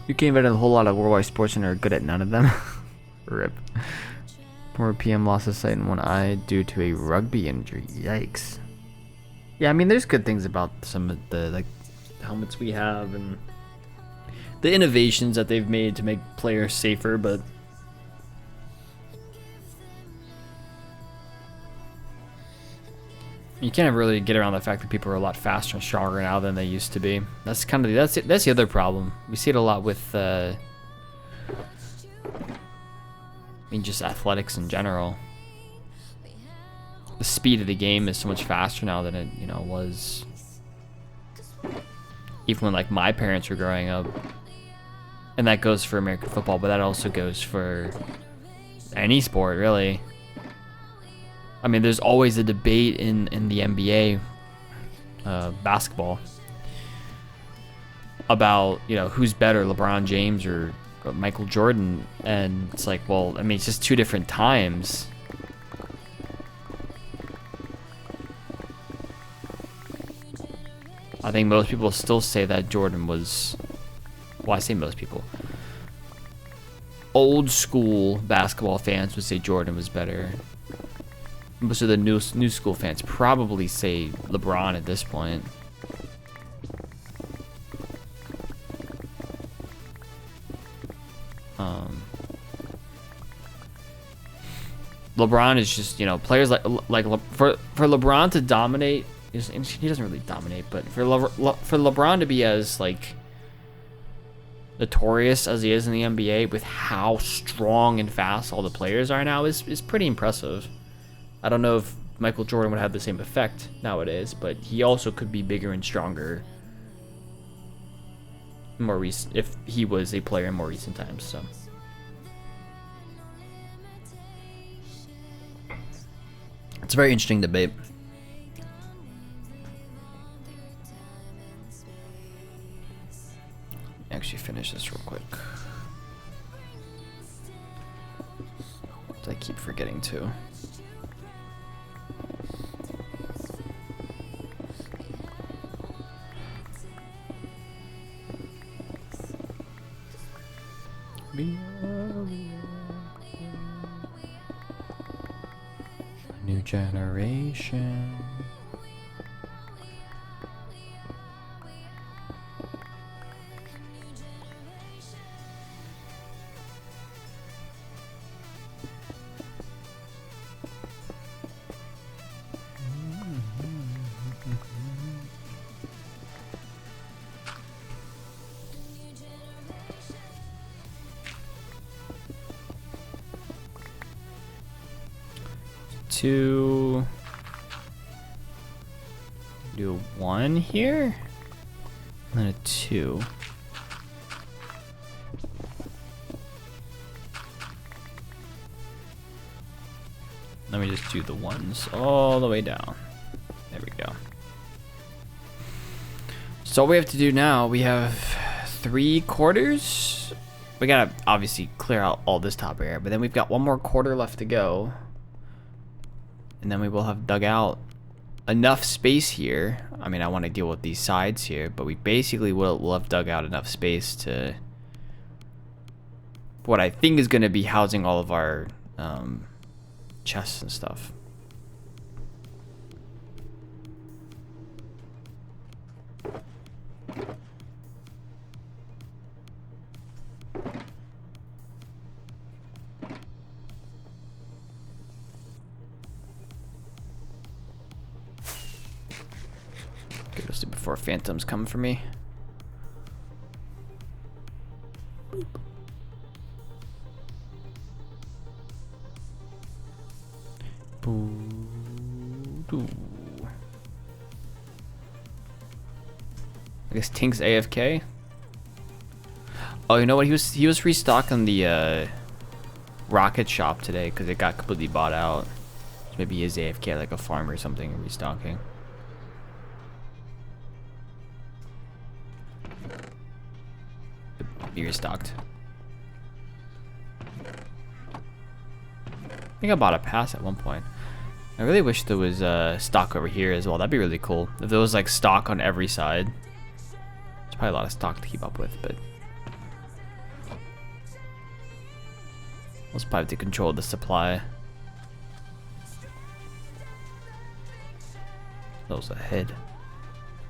You came out of a whole lot of worldwide sports and are good at none of them. Rip. Former PM lost his sight in one eye due to a rugby injury. Yikes. Yeah, I mean, there's good things about some of the like helmets we have and the innovations that they've made to make players safer, but you can't really get around the fact that people are a lot faster and stronger now than they used to be. That's kind of that's the other problem. We see it a lot with I mean, just athletics in general. The speed of the game is so much faster now than it, you know, was even when like my parents were growing up. And that goes for American football, but that also goes for any sport, really. I mean, there's always a debate in the NBA basketball about, you know, who's better, LeBron James or Michael Jordan. And it's like, well, I mean, it's just two different times. I think most people still say that Jordan was, well, I say most people. Old school basketball fans would say Jordan was better. Most of the new school fans probably say LeBron at this point. LeBron is just, you know, players like for LeBron to dominate, he doesn't really dominate, but for LeBron to be as like notorious as he is in the NBA with how strong and fast all the players are now is pretty impressive. I don't know if Michael Jordan would have the same effect nowadays, but he also could be bigger and stronger more recent if he was a player in more recent times. So it's a very interesting debate. Actually finish this real quick. I keep forgetting to. New generation. To do a 1 here, and then a 2. Let me just do the 1s all the way down. There we go. So all we have to do now, we have 3 quarters. We gotta obviously clear out all this top area, but then we've got 1 more quarter left to go. And then we will have dug out enough space here. I mean, I want to deal with these sides here, but we basically will have dug out enough space to what I think is going to be housing all of our chests and stuff. Go to sleep before phantoms come for me. I guess Tink's AFK. Oh, you know what? He was restocking the rocket shop today because it got completely bought out. So maybe he is AFK like a farm or something restocking. Be restocked. I think I bought a pass at one point. I really wish there was stock over here as well. That'd be really cool. If there was like stock on every side. There's probably a lot of stock to keep up with, but let's probably have to control the supply. That was a head.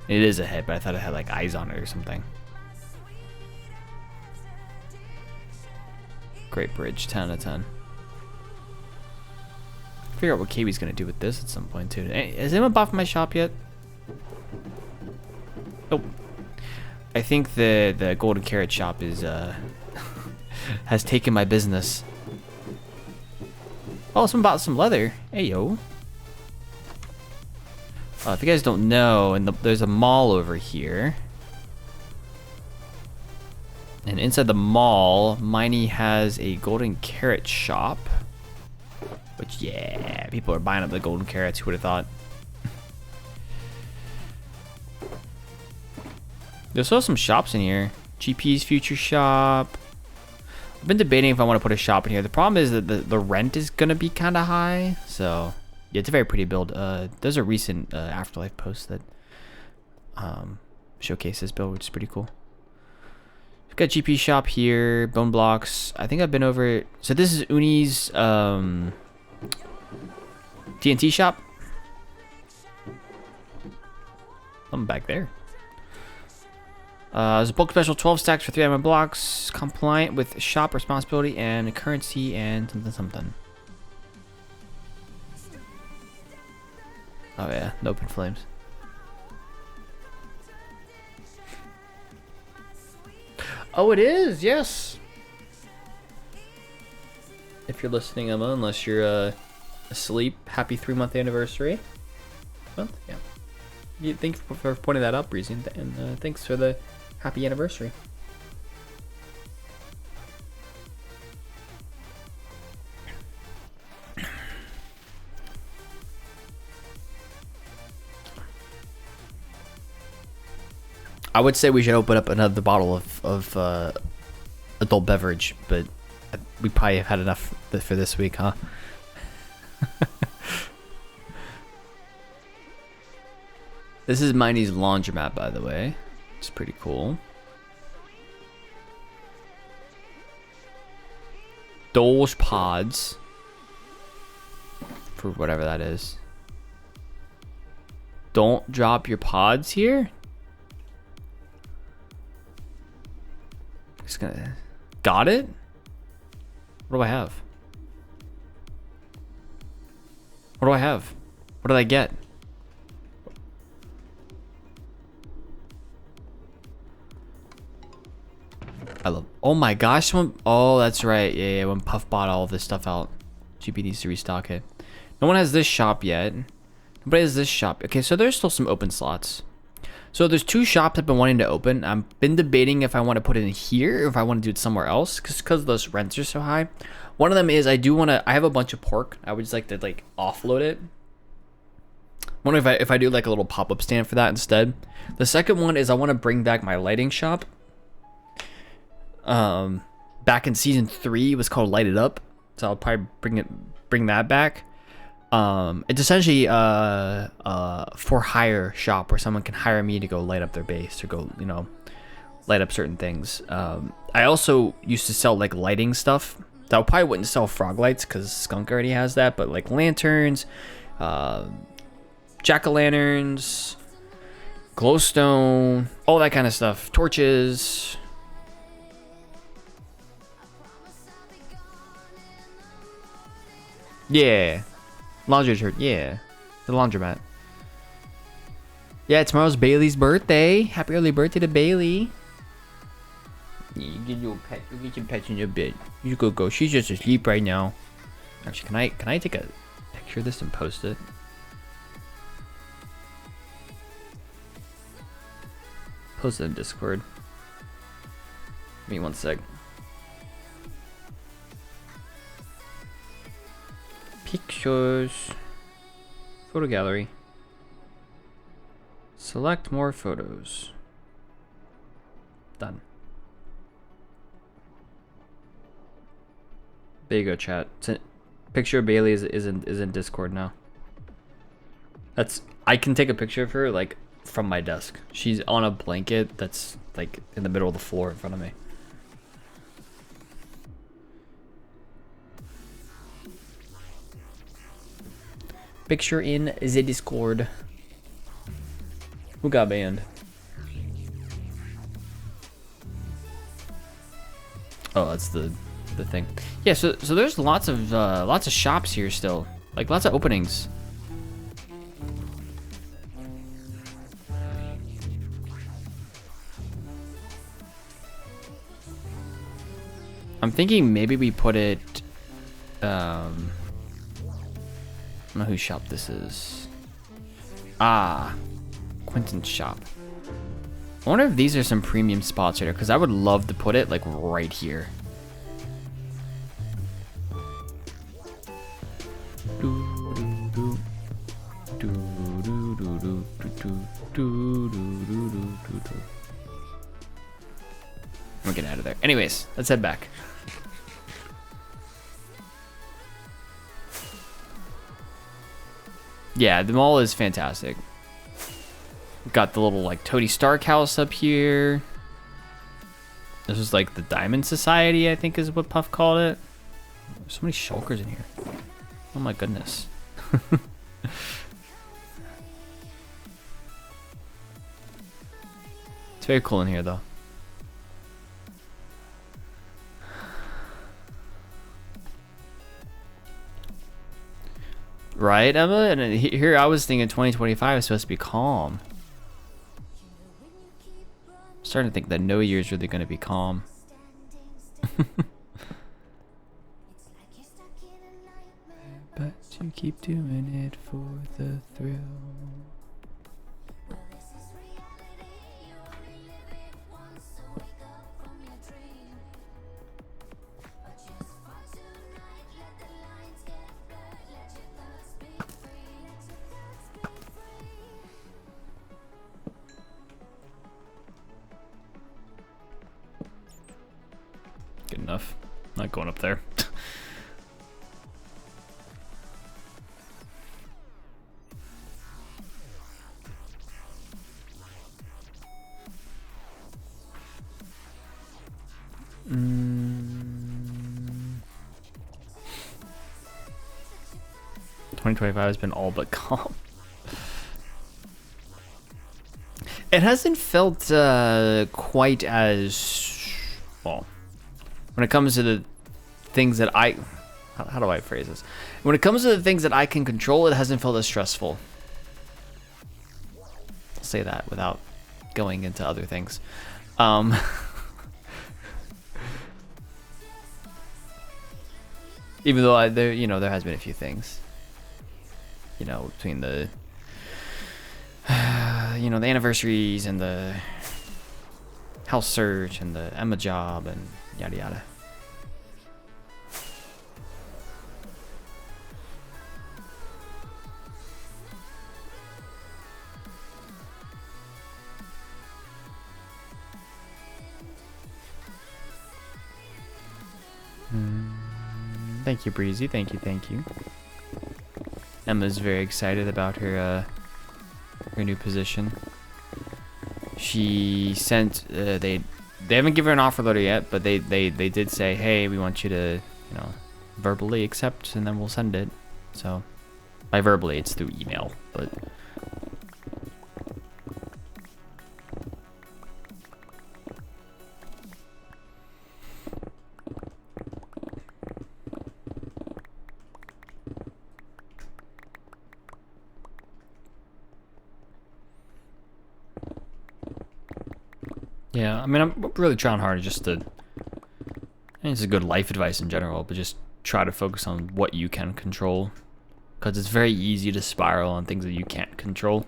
It is a head, but I thought it had like eyes on it or something. Great bridge, 10 out of 10. Figure out what Kiwi's gonna do with this at some point too. Hey, has anyone bought from my shop yet? Nope. I think the golden carrot shop is has taken my business. Oh, someone bought some leather. Hey yo. If you guys don't know, there's a mall over here. And inside the mall, Miney has a golden carrot shop. Which, yeah, people are buying up the golden carrots. Who would have thought? There's also some shops in here. GP's Future Shop. I've been debating if I want to put a shop in here. The problem is that the rent is going to be kind of high. So, yeah, it's a very pretty build. There's a recent AfterLife post that showcases this build, which is pretty cool. We've got GP shop here, bone blocks. I think I've been over. So this is Uni's TNT shop. Something back there. There's a bulk special 12 stacks for 3 diamond blocks, compliant with shop responsibility and currency and something something. Oh yeah, no open flames. Oh, it is, yes. If you're listening, Emma, unless you're asleep, happy 3-month anniversary. Month, yeah. Thanks for pointing that out, Breezy, and thanks for the happy anniversary. I would say we should open up another bottle of adult beverage, but we probably have had enough for this week, huh? This is Miney's laundromat, by the way. It's pretty cool. Doge pods. For whatever that is. Don't drop your pods here? Just gonna... Got it? What do I have? What do I have? What did I get? I love... Oh my gosh, someone... Oh, that's right. Yeah, when Puff bought all of this stuff out. GP needs to restock it. No one has this shop yet. Nobody has this shop. Okay, so there's still some open slots. So there's 2 shops I've been wanting to open. I've been debating if I want to put it in here or if I want to do it somewhere else because those rents are so high. One of them is I have a bunch of pork. I would just like to like offload it. Wonder if I do like a little pop-up stand for that instead. The second one is I want to bring back my lighting shop. Back in season 3 it was called Light It Up. So I'll probably bring that back. It's essentially for hire shop where someone can hire me to go light up their base or go, you know, light up certain things. I also used to sell like lighting stuff. I probably wouldn't sell frog lights because Skunk already has that, but like lanterns, jack-o'-lanterns, glowstone, all that kind of stuff, torches. Yeah. Laundry detergent, yeah. The laundromat. Yeah, tomorrow's Bailey's birthday. Happy early birthday to Bailey. Yeah, you get your pet. You get your pets in your bed. You go. She's just asleep right now. Actually, can I take a picture of this and post it? Post it in Discord. Give me 1 sec. Pictures. Photo gallery. Select more photos. Done. There you go, chat. Picture of Bailey is in Discord now. I can take a picture of her like from my desk. She's on a blanket that's like in the middle of the floor in front of me. Picture in the Discord. Who got banned? Oh, that's the thing. Yeah, so there's lots of shops here still. Like lots of openings. I'm thinking maybe we put it I don't know whose shop this is. Ah, Quentin's shop. I wonder if these are some premium spots right here, because I would love to put it like right here. We're getting out of there. Anyways, let's head back. Yeah, the mall is fantastic. Got the little like Tony Stark house up here. This is like the Diamond Society, I think is what Puff called it. There's so many shulkers in here. Oh my goodness. It's very cool in here though. Right, Emma? And here I was thinking 2025 is supposed to be calm. I'm starting to think that no year is really going to be calm. But you keep doing it for the thrill. Good enough. Not going up there. Mm. 2025 has been all but calm. It hasn't felt quite as well. When it comes to the things that how do I phrase this? When it comes to the things that I can control, it hasn't felt as stressful. I'll say that without going into other things. Even though there has been a few things, between the, the anniversaries and the house search and the Emma job and yada yada. Thank you, Breezy. Thank you. Emma's very excited about her new position. She sent they haven't given her an offer letter yet, but they did say, hey, we want you to verbally accept, and then we'll send it. So by verbally, it's through email, but. Yeah, I mean, I'm really trying hard just to, and it's a good life advice in general, but just try to focus on what you can control. Because it's very easy to spiral on things that you can't control.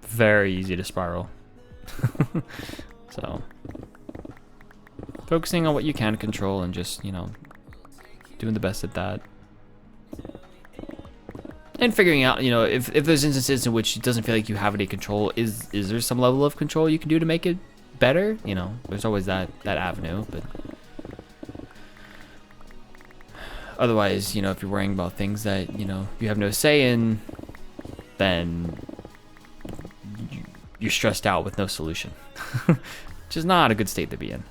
Very easy to spiral. So, focusing on what you can control and just, you know, doing the best at that. And figuring out, you know, if there's instances in which it doesn't feel like you have any control, is there some level of control you can do to make it better? You know, there's always that avenue, but otherwise, you know, if you're worrying about things that, you know, you have no say in, then you're stressed out with no solution. Which is not a good state to be in.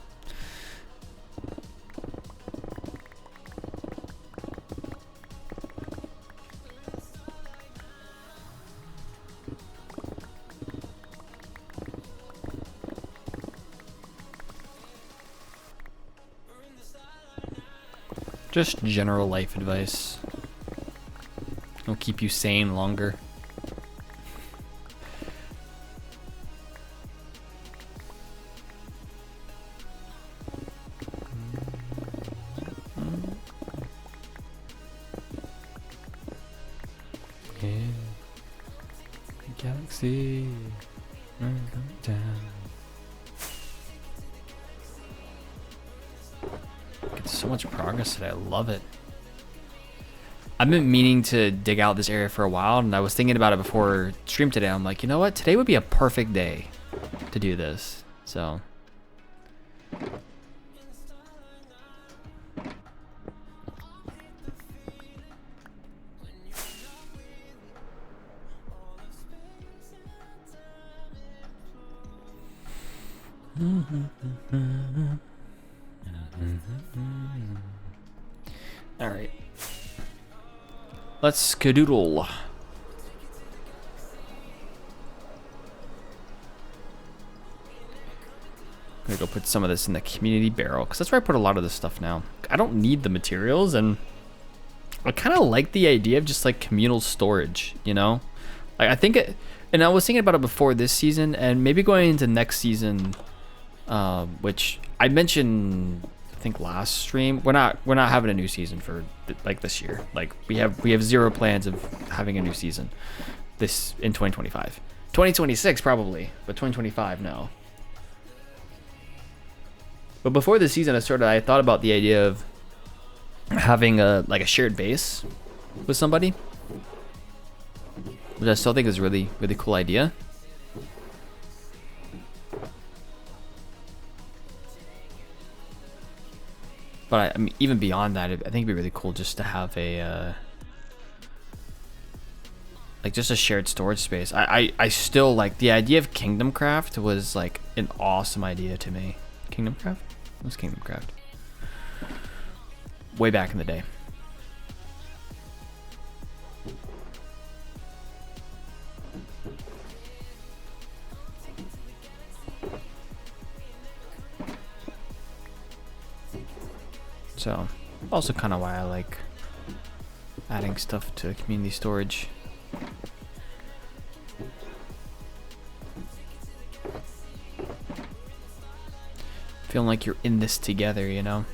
Just general life advice. It'll keep you sane longer. Yeah. Galaxy. Down. So much progress today. I love it. I've been meaning to dig out this area for a while, and I was thinking about it before stream today. I'm like, you know what? Today would be a perfect day to do this. So. All right. Let's skadoodle. I'm gonna go put some of this in the community barrel, because that's where I put a lot of this stuff now. I don't need the materials, and I kind of like the idea of just like communal storage, you know? Like, I think it, and I was thinking about it before this season, and maybe going into next season, which I mentioned, I think last stream. We're not having a new season for like this year. Like we have zero plans of having a new season this in 2025. 2026 probably, but 2025 no. But before the season started, I thought about the idea of having a shared base with somebody, which I still think is a really cool idea. But I mean, even beyond that, I think it'd be really cool just to have a like just a shared storage space. I still like the idea of Kingdom Craft was like an awesome idea to me. Kingdom Craft? What's Kingdom Craft? Way back in the day. So, also kind of why I like adding stuff to community storage. Feeling like you're in this together, you know?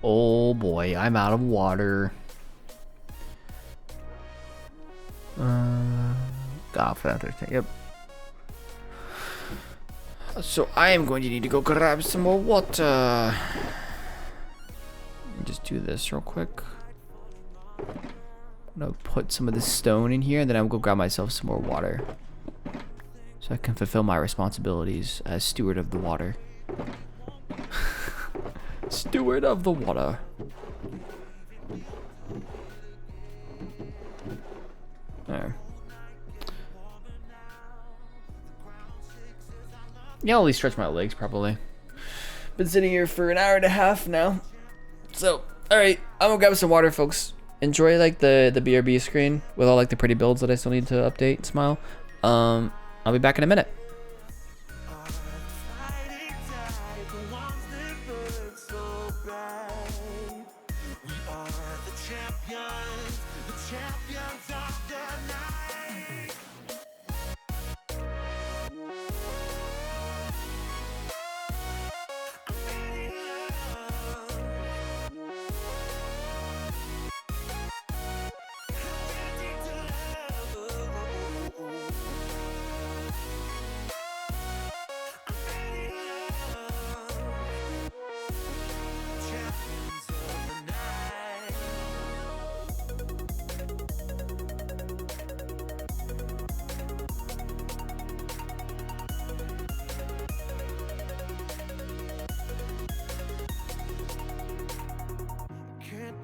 Oh boy, I'm out of water. Yep. So I am going to need to go grab some more water. Just do this real quick. I'm gonna put some of this stone in here, and then I'll go grab myself some more water, so I can fulfill my responsibilities as steward of the water. Steward of the water. There. Yeah, I'll at least stretch my legs probably. Been sitting here for an hour and a half now. So, alright, I'm gonna grab some water, folks. enjoy like the BRB screen with all like the pretty builds that I still need to update and smile. I'll be back in a minute.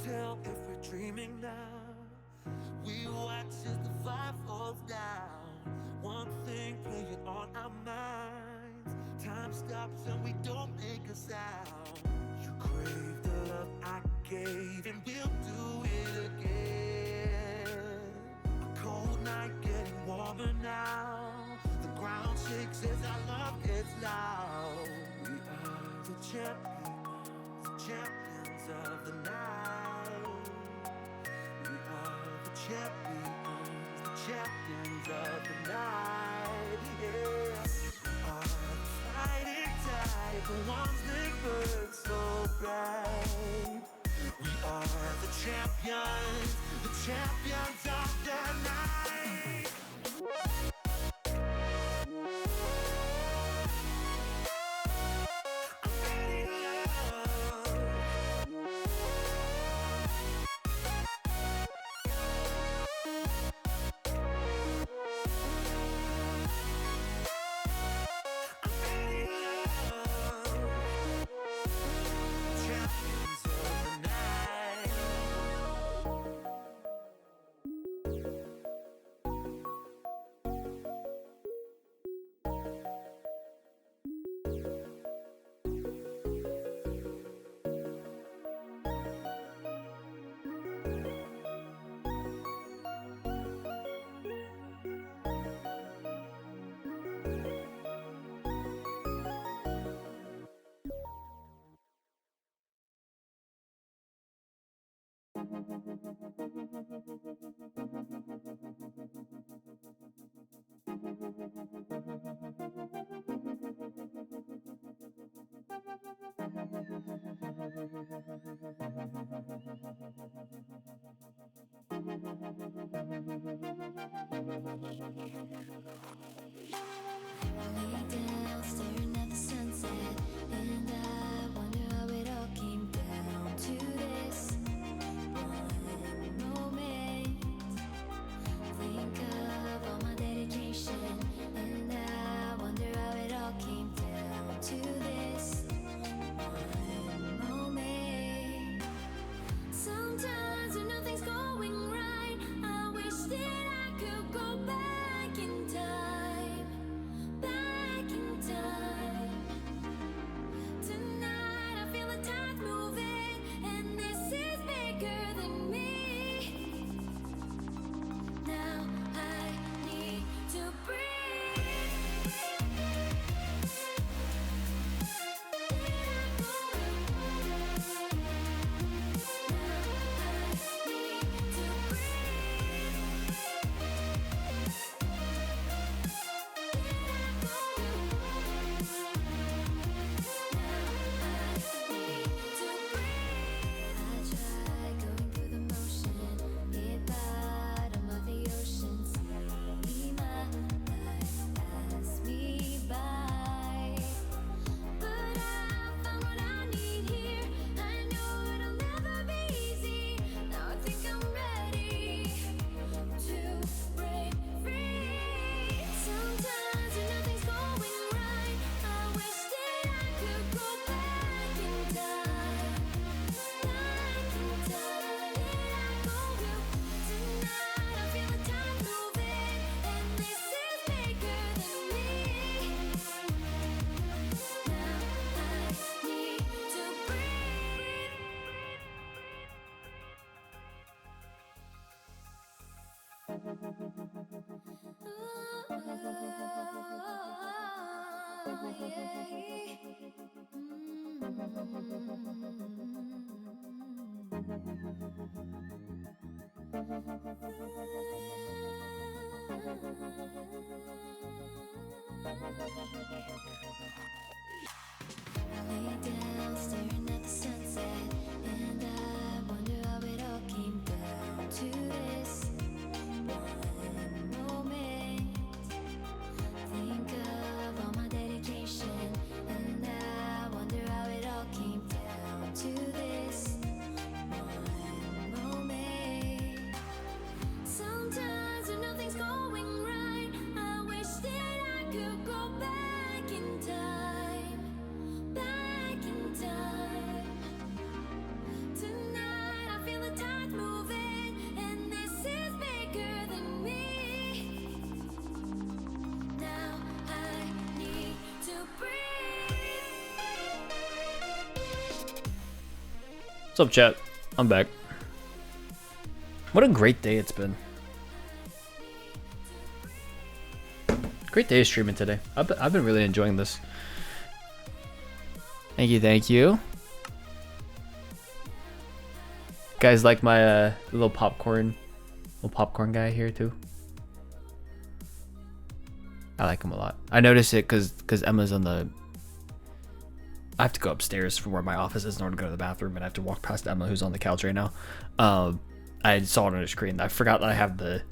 Tell if we're dreaming now. We watch as the vibe falls down. One thing playing on our minds. Time stops and we don't make a sound. You crave the love I gave and we'll do it again. A cold night getting warmer now. The ground shakes as our love gets loud. We are the champions of the night. Champions of the night, yeah. Are fighting tide, the ones that burn so bright. We are the champions of the night. Staring at the sunset, and I wonder how it all came down to this one moment. Think of all my dedication, and I wonder how it all came down to this one moment. Lay down, staring at the sunset, and I wonder how it all came down to this one moment. Think of all my dedication, and I wonder how it all came down to this one moment. Sometimes when nothing's going right, I wish that I could go back in time, back in time. Tonight I feel the tides moving, and this is bigger than me. Now I need to breathe. What's up, chat? I'm back. What a great day it's been. Great day streaming today. I've been really enjoying this. Thank you, thank you. Guys like my little popcorn guy here too. I like him a lot. I noticed it because Emma's on the. I have to go upstairs from where my office is in order to go to the bathroom, and I have to walk past Emma, who's on the couch right now. I saw it on her screen. I forgot that I have the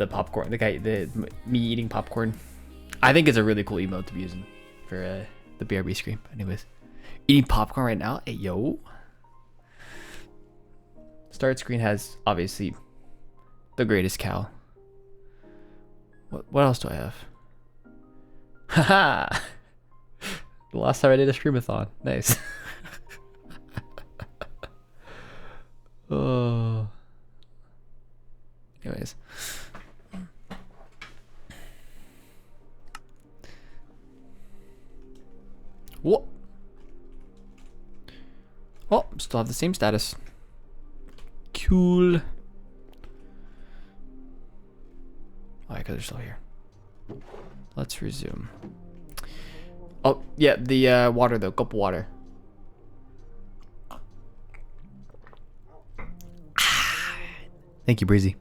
popcorn. Me eating popcorn. I think it's a really cool emote to be using for the BRB screen. Anyways, eating popcorn right now. Hey yo. Start screen has obviously the greatest cow. What else do I have? Haha. The last time I did a streamathon. Nice. Oh. Anyways. What? Oh, still have the same status. Cool. Alright, because they're still here. Let's resume. Oh, yeah, the water though. Cup of water. Thank you, Breezy.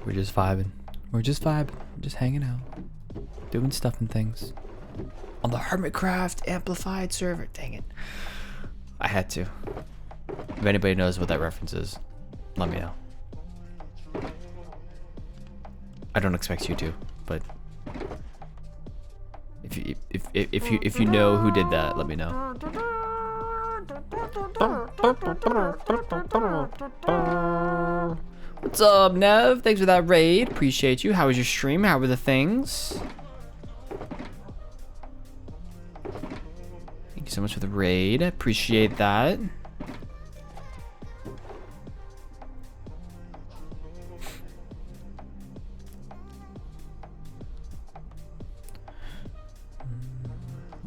We're just vibing. We're just hanging out. Doing stuff and things. On the Hermitcraft Amplified server. Dang it. I had to. If anybody knows what that reference is, let me know. I don't expect you to, but if you know who did that, let me know. What's up, Nev? Thanks for that raid. Appreciate you. How was your stream? How were the things? Thank you so much for the raid. I appreciate that.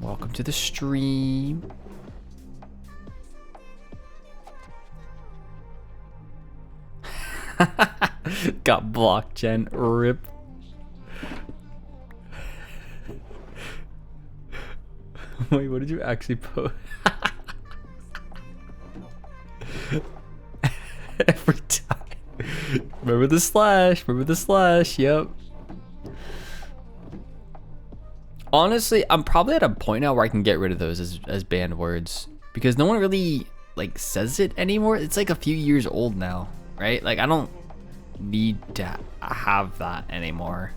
Welcome to the stream. Got blocked, Jen. Rip. Wait, what did you actually post? Every time. Remember the slash. Remember the slash. Yep. Honestly, I'm probably at a point now where I can get rid of those as banned words, because no one really like says it anymore. It's like a few years old now, right? Like I don't need to have that anymore.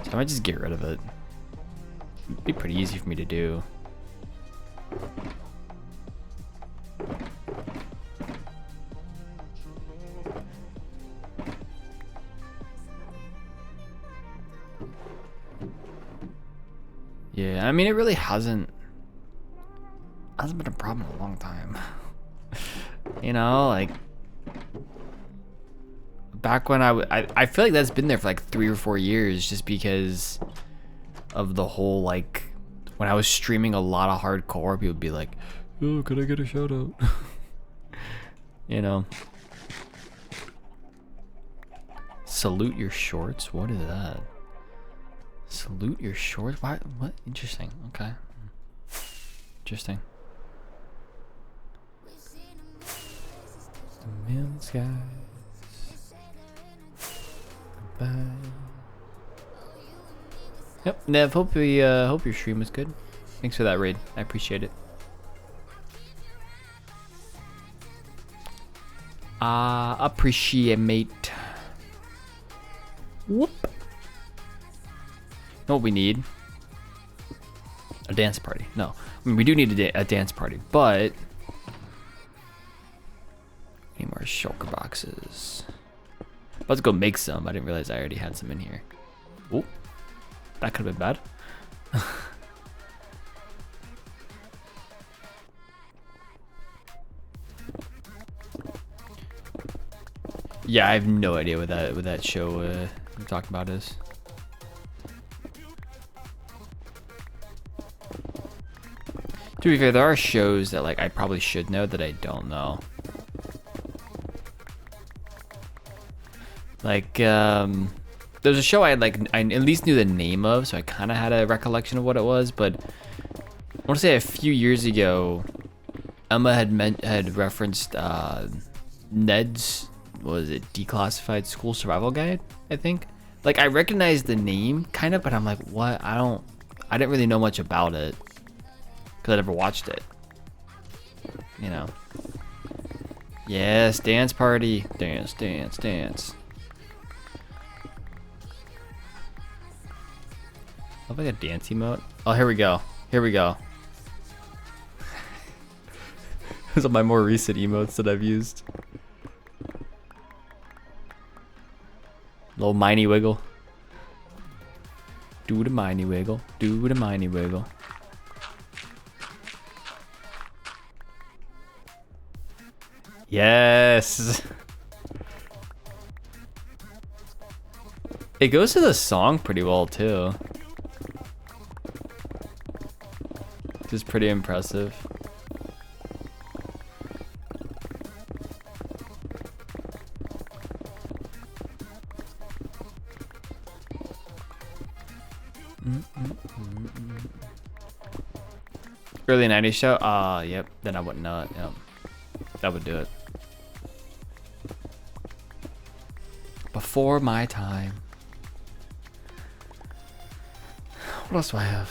So I might just get rid of it. It'd be pretty easy for me to do. Yeah, I mean, it really hasn't been a problem in a long time. You know, like back when I feel like that's been there for like 3 or 4 years, just because of the whole, like, when I was streaming a lot of hardcore, people would be like, oh, could I get a shout out? You know. Salute your shorts? What is that? Salute your shorts? Why? What? Interesting. Okay. Interesting. The moon skies. Goodbye. Yep, Nev, hope your stream was good. Thanks for that raid. I appreciate it. Appreciate, mate. Whoop. Know what we need? A dance party. No, I mean, we do need a dance party, but need more shulker boxes. About to go make some. I didn't realize I already had some in here. Oh, that could have been bad. Yeah, I have no idea what that show we're talking about is. To be fair, there are shows that like I probably should know that I don't know. Like there's a show I at least knew the name of, so I kind of had a recollection of what it was. But I want to say a few years ago, Emma had referenced Ned's, what was it, Declassified School Survival Guide, I think. Like, I recognized the name kind of, but I'm like, what? I didn't really know much about it because I never watched it, you know. Yes, dance party. Dance, dance, dance. Have like a dance emote. Oh, here we go. Here we go. Those are my more recent emotes that I've used. Little miney wiggle. Do the miney wiggle. Do the miney wiggle. Yes. It goes to the song pretty well too. Which is pretty impressive. Early 90s show? Yep. Then I wouldn't know it. Yep. That would do it. Before my time. What else do I have?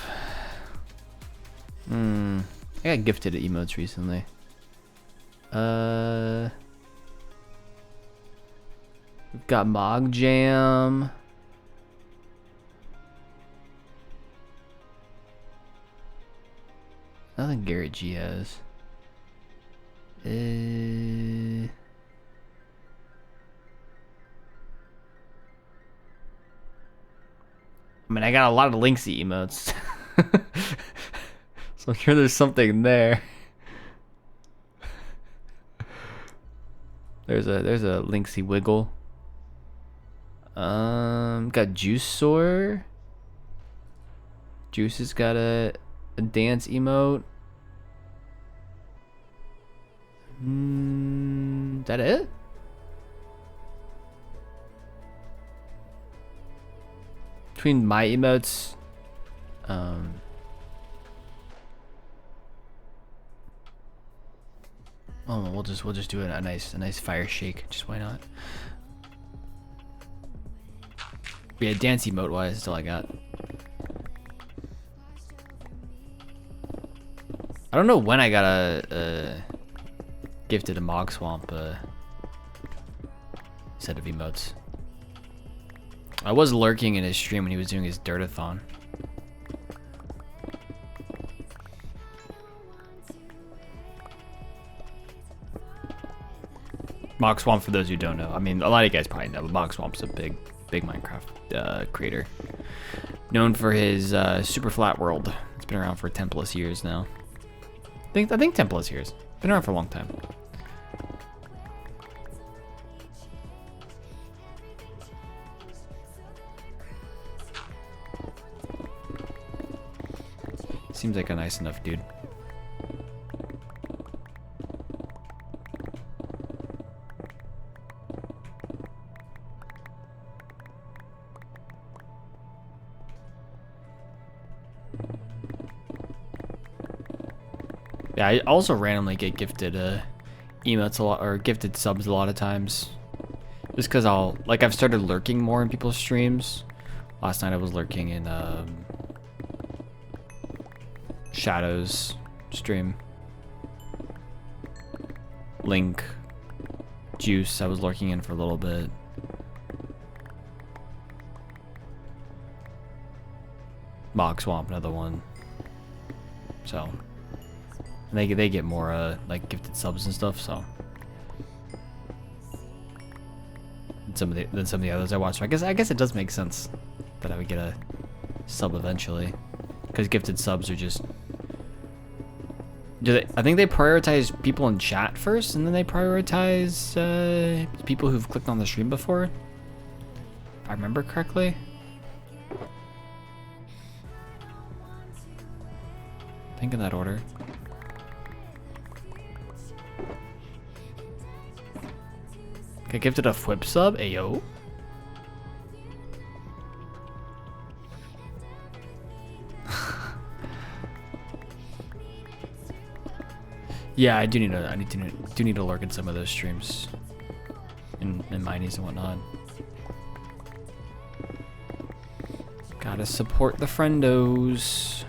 I got gifted emotes recently. We've got Mog Jam. Nothing Garrett G has. I mean, I got a lot of Linksy emotes. So I'm sure there's something there. There's a Linksy wiggle. Got Juice Soar. Juice has got a dance emote. Is that it? Between my emotes, oh, we'll just do a nice fire shake. Just why not? But yeah, dance emote wise, that's all I got. I don't know when I got a gifted a Mog Swamp set of emotes. I was lurking in his stream when he was doing his Dirtathon. Mog Swamp, for those who don't know, I mean, a lot of you guys probably know, but Mog Swamp's a big Minecraft creator, known for his super flat world. It's been around for 10 plus years now. I think 10 plus years. Been around for a long time. Seems like a nice enough dude. Yeah, I also randomly get gifted emotes a lot, or gifted subs a lot of times. Just because I've started lurking more in people's streams. Last night I was lurking in Shadow's stream. Link, Juice, I was lurking in for a little bit. Bog Swamp, another one. So they get more like gifted subs and stuff. So than some of the others I watch. So I guess it does make sense that I would get a sub eventually, because gifted subs are just. I think they prioritize people in chat first, and then they prioritize people who've clicked on the stream before. If I remember correctly. I think in that order. Get gifted a whip sub, ayo. Yeah, I do need to lurk in some of those streams, in minies and whatnot. Gotta support the friendos.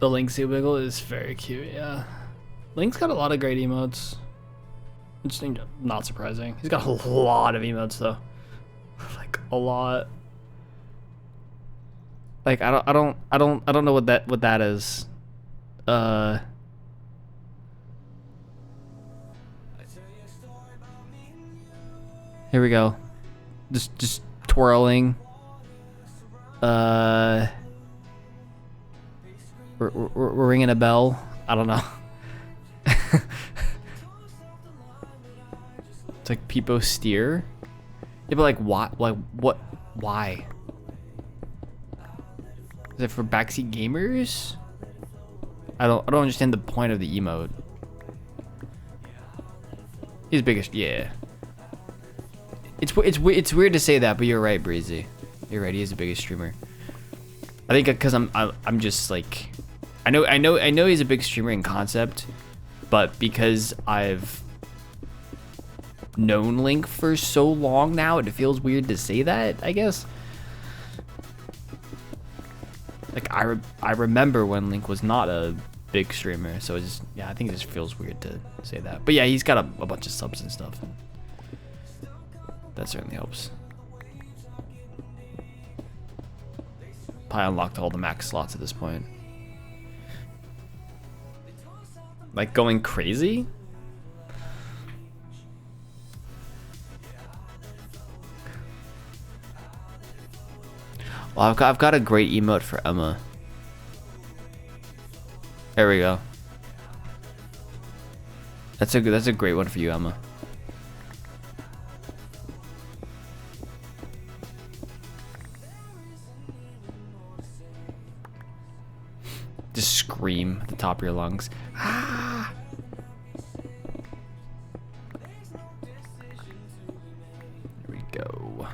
The Linksy Wiggle is very cute, yeah. Link's got a lot of great emotes. It's not surprising. He's got a lot of emotes though. Like a lot. Like I don't know what that is. Here we go. Just twirling. We're ringing a bell. I don't know. It's like Peepo Steer. Yeah, but like what? Like what? Why? Is it for backseat gamers? I don't understand the point of the emote. He's biggest, yeah. It's weird to say that, but you're right, Breezy. You're right. He is the biggest streamer. I think because I'm just like, I know he's a big streamer in concept, but because I've known Link for so long now, it feels weird to say that, I guess. Like I remember when Link was not a big streamer, so it's just, yeah, I think it just feels weird to say that. But yeah, he's got a bunch of subs and stuff. And that certainly helps. Probably unlocked all the max slots at this point. Like going crazy? Well, I've got a great emote for Emma. There we go. That's a great one for you, Emma. Just scream at the top of your lungs. Ah! There we go.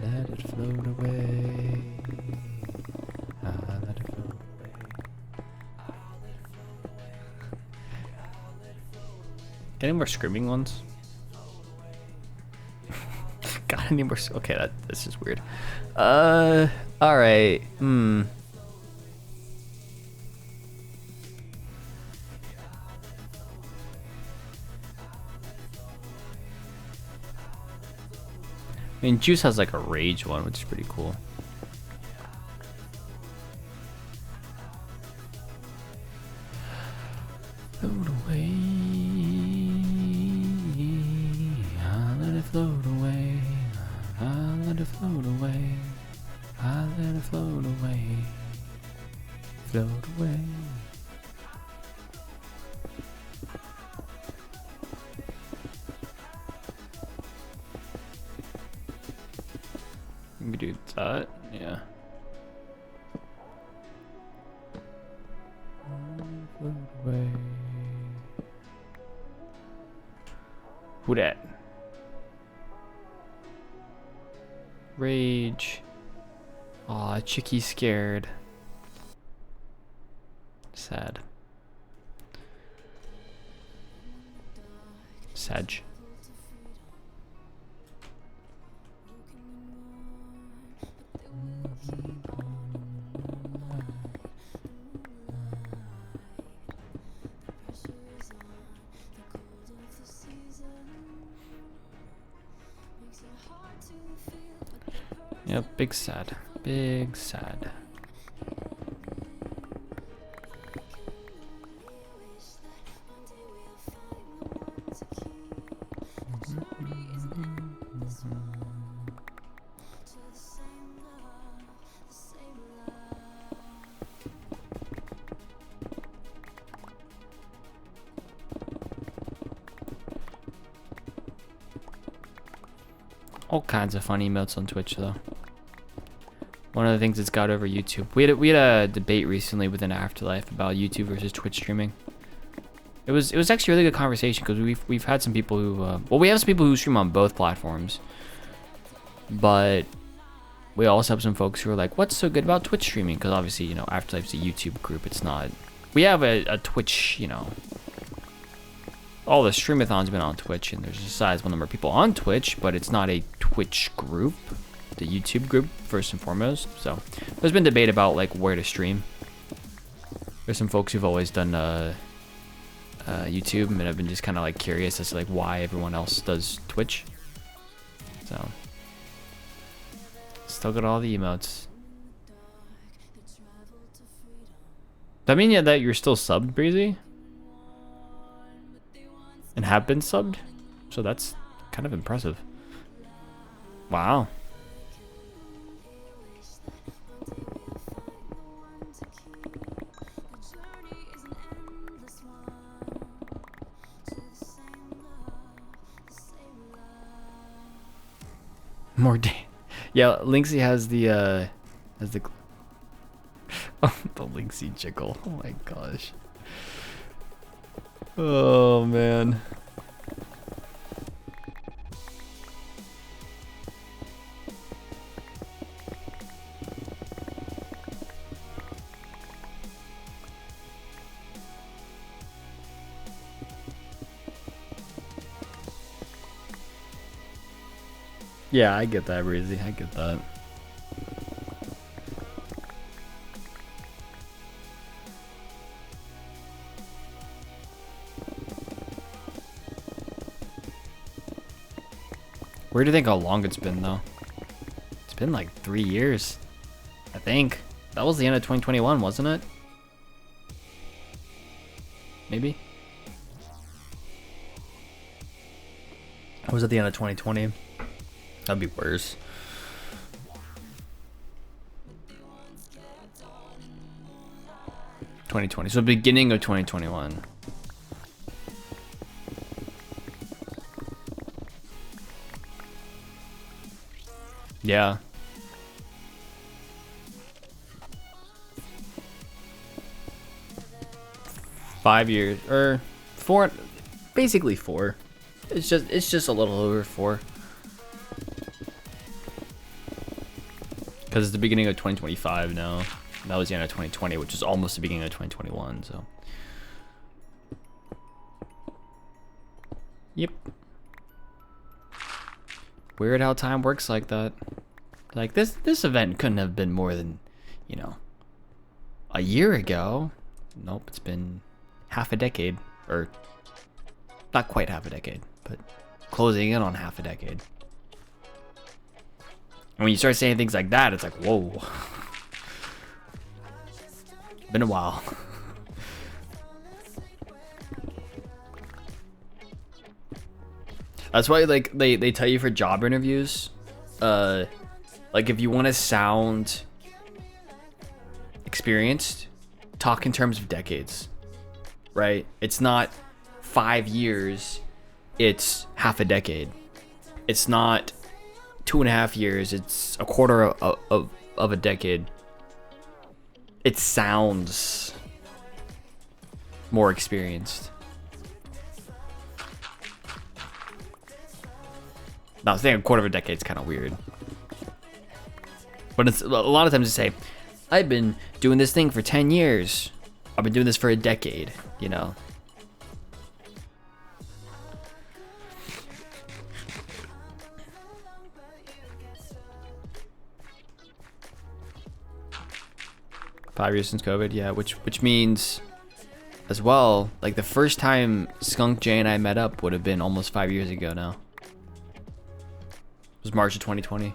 Let it float away. Let it float away. Get any more screaming ones? Got any more? Okay, that's just weird. All right. I mean, Juice has like a rage one, which is pretty cool. Float away, I'll let it float away, I'll let it float away, I'll let it float away, float away. We do that, yeah. Float away. Who dat? Rage. Aw, Chicky's scared. Sad. Sag. Yep, big sad. Big sad. All kinds of funny emotes on Twitch though. One of the things that's got over YouTube. We had a debate recently within AfterLife about YouTube versus Twitch streaming. It was actually a really good conversation because we've had some people who well, we have some people who stream on both platforms, but we also have some folks who are like, what's so good about Twitch streaming? Because obviously, you know, AfterLife's a YouTube group. It's not. We have a Twitch, you know. All the streamathons have been on Twitch, and there's a sizable number of people on Twitch, but it's not a Twitch group. The YouTube group first and foremost. So there's been debate about like where to stream. There's some folks who've always done YouTube, and I've been just kind of like curious as to like why everyone else does Twitch. So still got all the emotes. Does that mean yeah, that you're still subbed, Breezy? And have been subbed? So that's kind of impressive. Wow. More day. Yeah, Linksy has the oh, the Linksy jiggle. Oh my gosh. Oh man. Yeah, I get that, Breezy. I get that. Where do you think how long it's been, though? It's been like 3 years, I think. That was the end of 2021, wasn't it? Maybe? Or was it the end of 2020? That'd be worse. (2020), so beginning of 2021. Yeah. (5 years) or 4, basically 4. It's just a little over 4. Because it's the beginning of 2025 now. That was the end of 2020, which is almost the beginning of 2021, so. Yep. Weird how time works like that. Like, this event couldn't have been more than, you know, a year ago. Nope, it's been half a decade. Or, not quite half a decade, but closing in on half a decade. And when you start saying things like that, it's like, whoa. Been a while. That's why, like, they tell you for job interviews, like, if you want to sound experienced, talk in terms of decades, right? It's not 5 years, it's half a decade. It's not 2.5 years, it's a quarter of a decade. It sounds more experienced. Now, saying a quarter of a decade is kind of weird. But it's a lot of times they say, I've been doing this thing for 10 years. I've been doing this for a decade, you know. Five years since COVID, yeah, which means as well, like the first time Skunk Jay and I met up would have been almost 5 years ago now. It was March of 2020.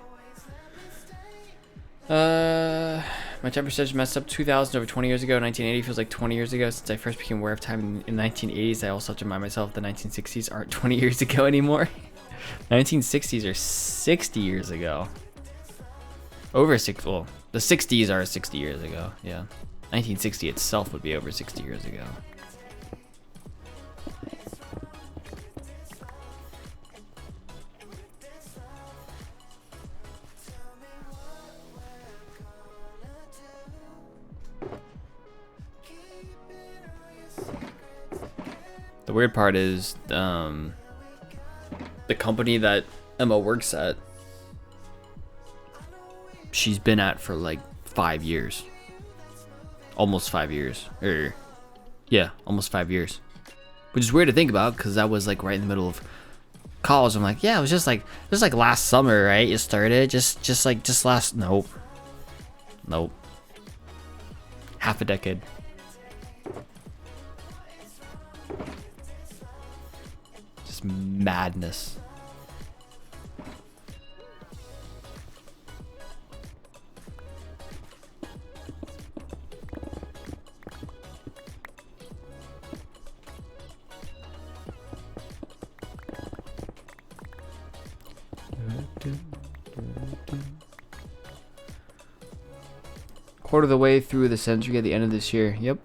My time percentage messed up. 2000 over 20 years ago. 1980 feels like 20 years ago. Since I first became aware of time in 1980s, I also have to remind myself the 1960s aren't 20 years ago anymore. 1960s are 60 years ago. Over 6, well, the 60s are 60 years ago, yeah. 1960 itself would be over 60 years ago. The weird part is, the company that Emma works at, she's been at for like 5 years. Almost 5 years. Yeah, almost 5 years. Which is weird to think about because that was like right in the middle of college. I'm like, yeah, it was just like last summer, right? You started just last. Nope. Half a decade. Just madness. Quarter of the way through the century at the end of this year. Yep.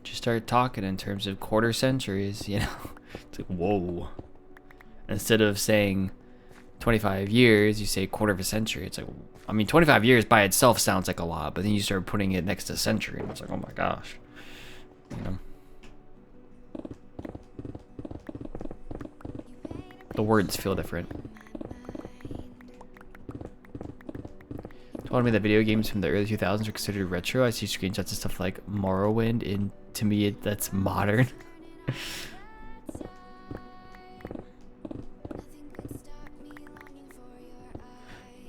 Just start talking in terms of quarter centuries, you know. It's like, whoa. Instead of saying 25 years, you say quarter of a century. It's like, I mean, 25 years by itself sounds like a lot, but then you start putting it next to century, and it's like, oh my gosh. You know. The words feel different. Told me that video games from the early 2000s are considered retro. I see screenshots of stuff like Morrowind, and to me, that's modern.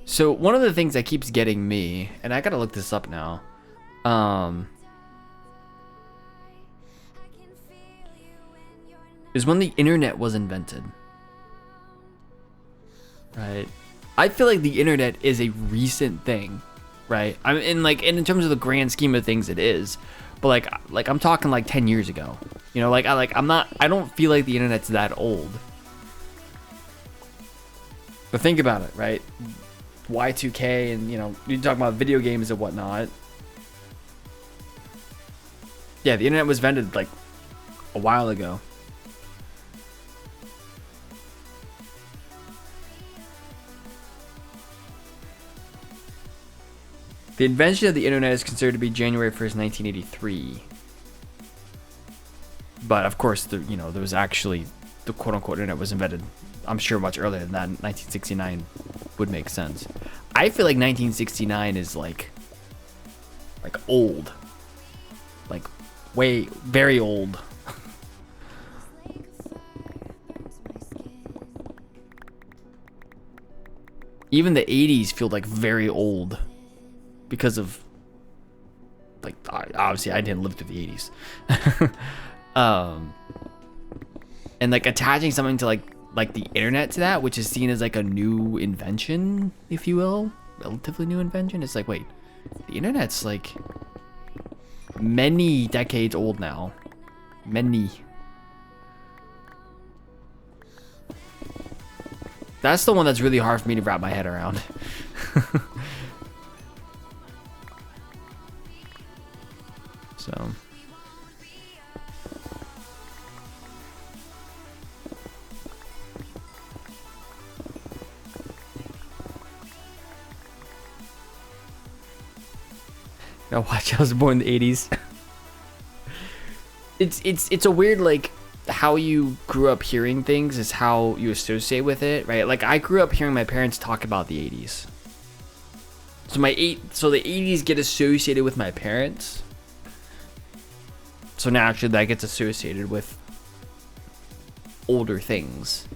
So one of the things that keeps getting me, and I gotta look this up now, is when the internet was invented. Right. I feel like the internet is a recent thing, right? I mean, in terms of the grand scheme of things, it is, but like I'm talking like 10 years ago, you know, I don't feel like the internet's that old. But think about it, right? Y2K, and you know, you talk about video games and whatnot. Yeah, the internet was invented like a while ago. The invention of the internet is considered to be January 1st, 1983. But of course, there was actually, the quote-unquote internet was invented, I'm sure, much earlier than that. 1969 would make sense. I feel like 1969 is like old. Like very old. Even the 80s feel like very old. Because of, like, obviously I didn't live through the 80s. and like attaching something to like the internet to that, which is seen as like a new invention, if you will, relatively new invention. It's like, wait, the internet's like many decades old now. Many. That's the one that's really hard for me to wrap my head around. So. Now watch, I was born in the 80s. It's a weird, like, how you grew up hearing things is how you associate with it, right? Like, I grew up hearing my parents talk about the 80s. So the 80s get associated with my parents. So naturally that gets associated with older things.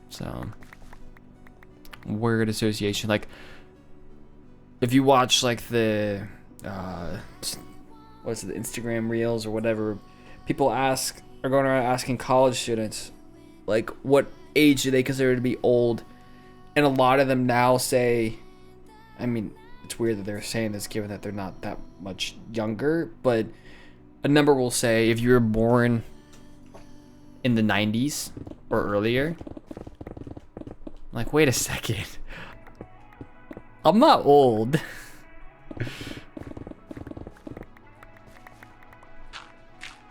So, word association. Like, if you watch like the what's it, the Instagram reels or whatever, people are going around asking college students like what age do they consider to be old, and a lot of them now say, I mean, it's weird that they're saying this given that they're not that much younger, but a number will say if you were born in the 90s or earlier. Like, wait a second. I'm not old.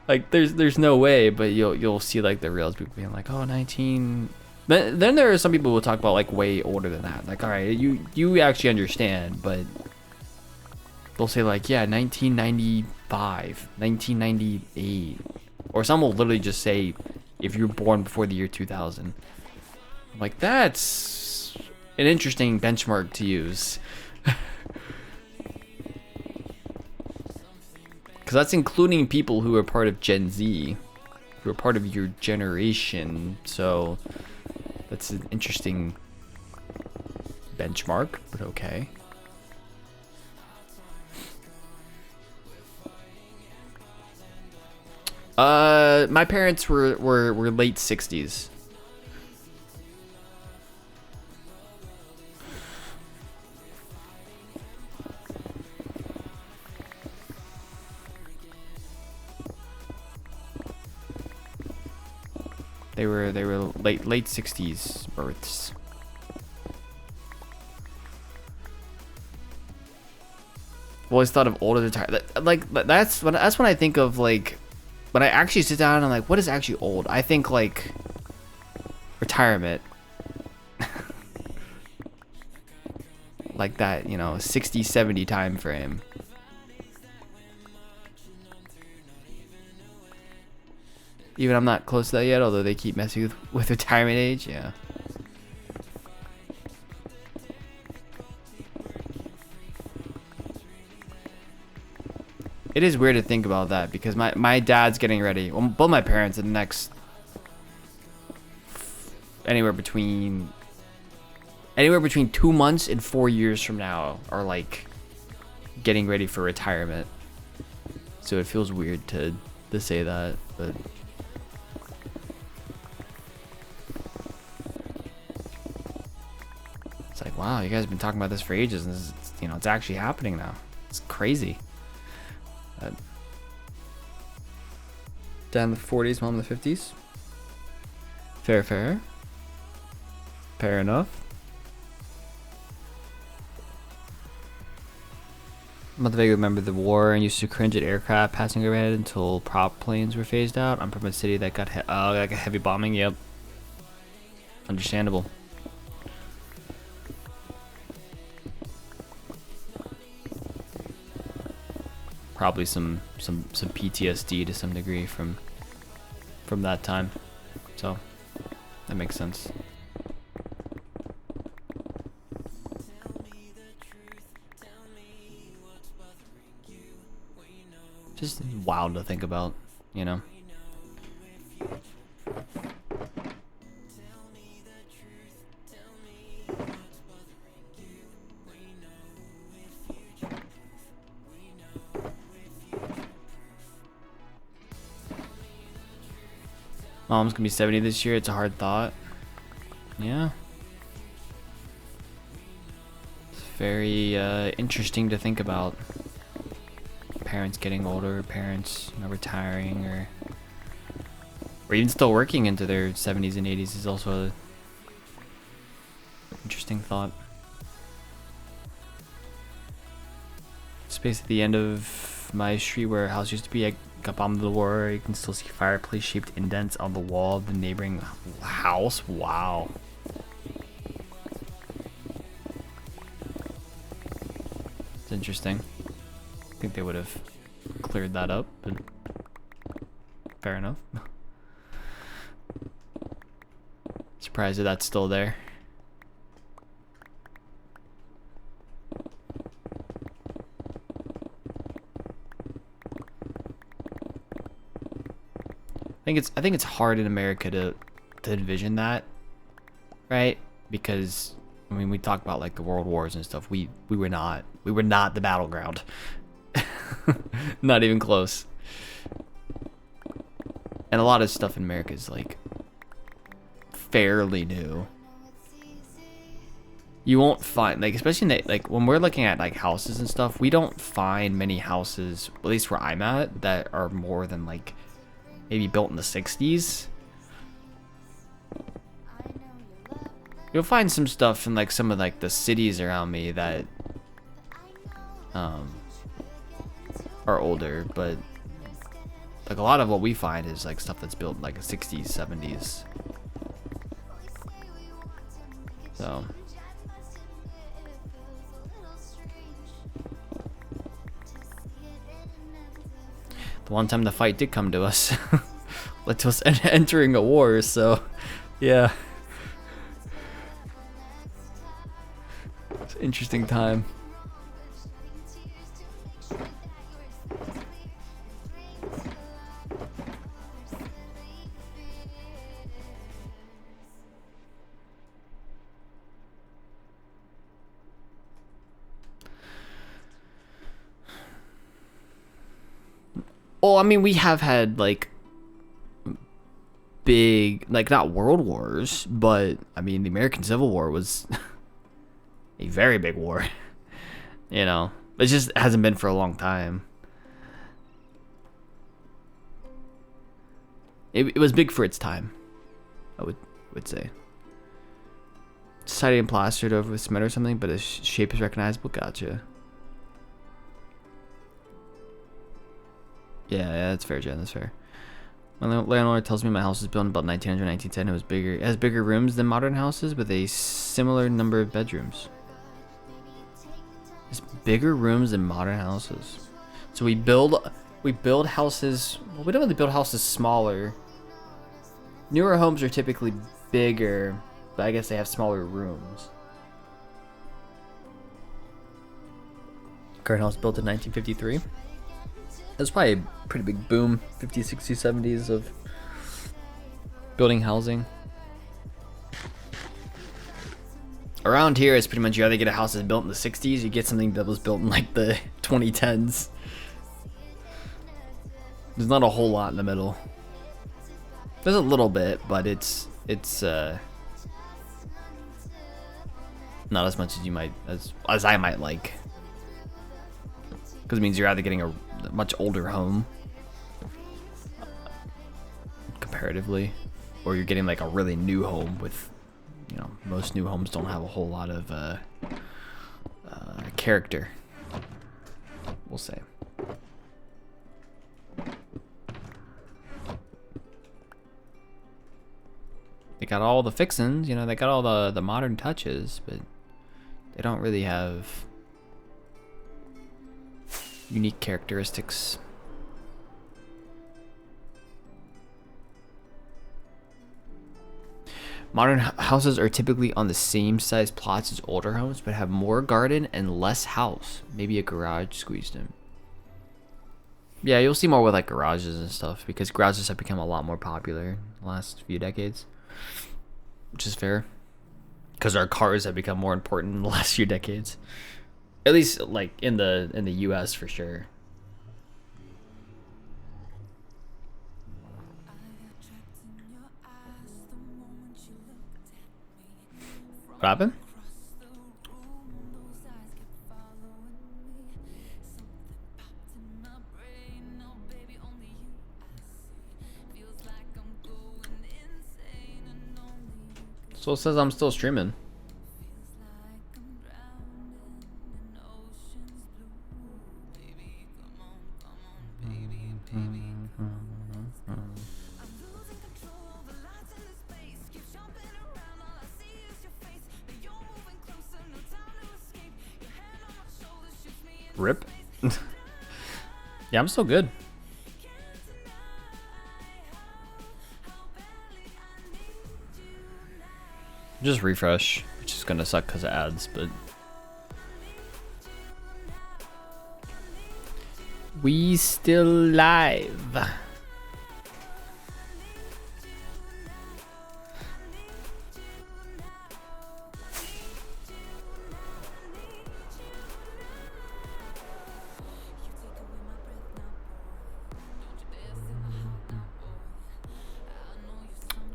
Like, there's no way, but you'll see like the reels, people being like, oh, 19. Then there are some people who will talk about like way older than that. Like, all right, you actually understand, but they'll say like, yeah, 1995, 1998, or some will literally just say if you're born before the year 2000. Like, that's an interesting benchmark to use. Because that's including people who are part of Gen Z, who are part of your generation. So that's an interesting benchmark, but okay. My parents were late 60s. They were late 60s births. Always thought of older retire. Like that's when I think of like when I actually sit down and I'm like, what is actually old? I think like retirement. Like that, 60, 70 time frame. Even I'm not close to that yet, although they keep messing with retirement age, yeah. It is weird to think about that because my dad's getting ready. Well, both my parents in the next anywhere between 2 months and 4 years from now are like getting ready for retirement. So it feels weird to say that, but it's like, wow, you guys have been talking about this for ages, and this is, it's actually happening now. It's crazy. Dad in the 40s, mom in the 50s. Fair enough. I'm not vaguely remember the war and used to cringe at aircraft passing overhead until prop planes were phased out. I'm from a city that got like a heavy bombing. Yep. Understandable. Probably some PTSD to some degree from that time. So that makes sense. Just wild to think about, Mom's gonna be 70 this year. It's a hard thought. Yeah. It's very interesting to think about. Parents getting older, parents, you know, retiring, or even still working into their 70s and 80s is also an interesting thought. Space at the end of my street where a house used to be, I got bombed in the war. You can still see fireplace-shaped indents on the wall of the neighboring house. Wow. It's interesting. I think they would have cleared that up, but fair enough. Surprised that that's still there. I think it's hard in America to envision that, right? Because I mean, we talk about like the world wars and stuff. We were not the battleground. Not even close. And a lot of stuff in America is like fairly new. You won't find, like, especially in the, like when we're looking at like houses and stuff, we don't find many houses, at least where I'm at, that are more than like maybe built in the 60s. You'll find some stuff in like some of like the cities around me that are older, but like a lot of what we find is like stuff that's built in like the 60s, 70s. So the one time the fight did come to us led to us entering a war, so yeah. It's an interesting time. Well, I mean, we have had like big, like not world wars, but I mean, the American Civil War was a very big war. You know, it just hasn't been for a long time. It was big for its time, I would say. Society and plastered over with cement or something, but its shape is recognizable. Gotcha. Yeah, that's fair, Jen. That's fair. My landlord tells me my house was built in about 1900, 1910. It was bigger. It has bigger rooms than modern houses, with a similar number of bedrooms. It's bigger rooms than modern houses. So we build houses. Well, we don't really build houses smaller. Newer homes are typically bigger, but I guess they have smaller rooms. Current house built in 1953. That's probably a pretty big boom, 50s, 60s, 70s of building housing. Around here, it's pretty much you either get a house that's built in the 60s, you get something that was built in like the 2010s. There's not a whole lot in the middle. There's a little bit, but it's not as much as you might, as I might like. Because it means you're either getting a much older home comparatively, or you're getting like a really new home with, you know, most new homes don't have a whole lot of character, we'll say. They got all the fixings, you know, they got all the modern touches, but they don't really have unique characteristics. Modern houses are typically on the same size plots as older homes, but have more garden and less house. Maybe a garage squeezed in. Yeah, you'll see more with like garages and stuff, because garages have become a lot more popular in the last few decades, which is fair, because our cars have become more important in the last few decades. At least like in the US for sure. What happened? So it says I'm still streaming. Rip. Yeah, I'm still good. Just refresh, which is gonna suck because of ads, but we still live.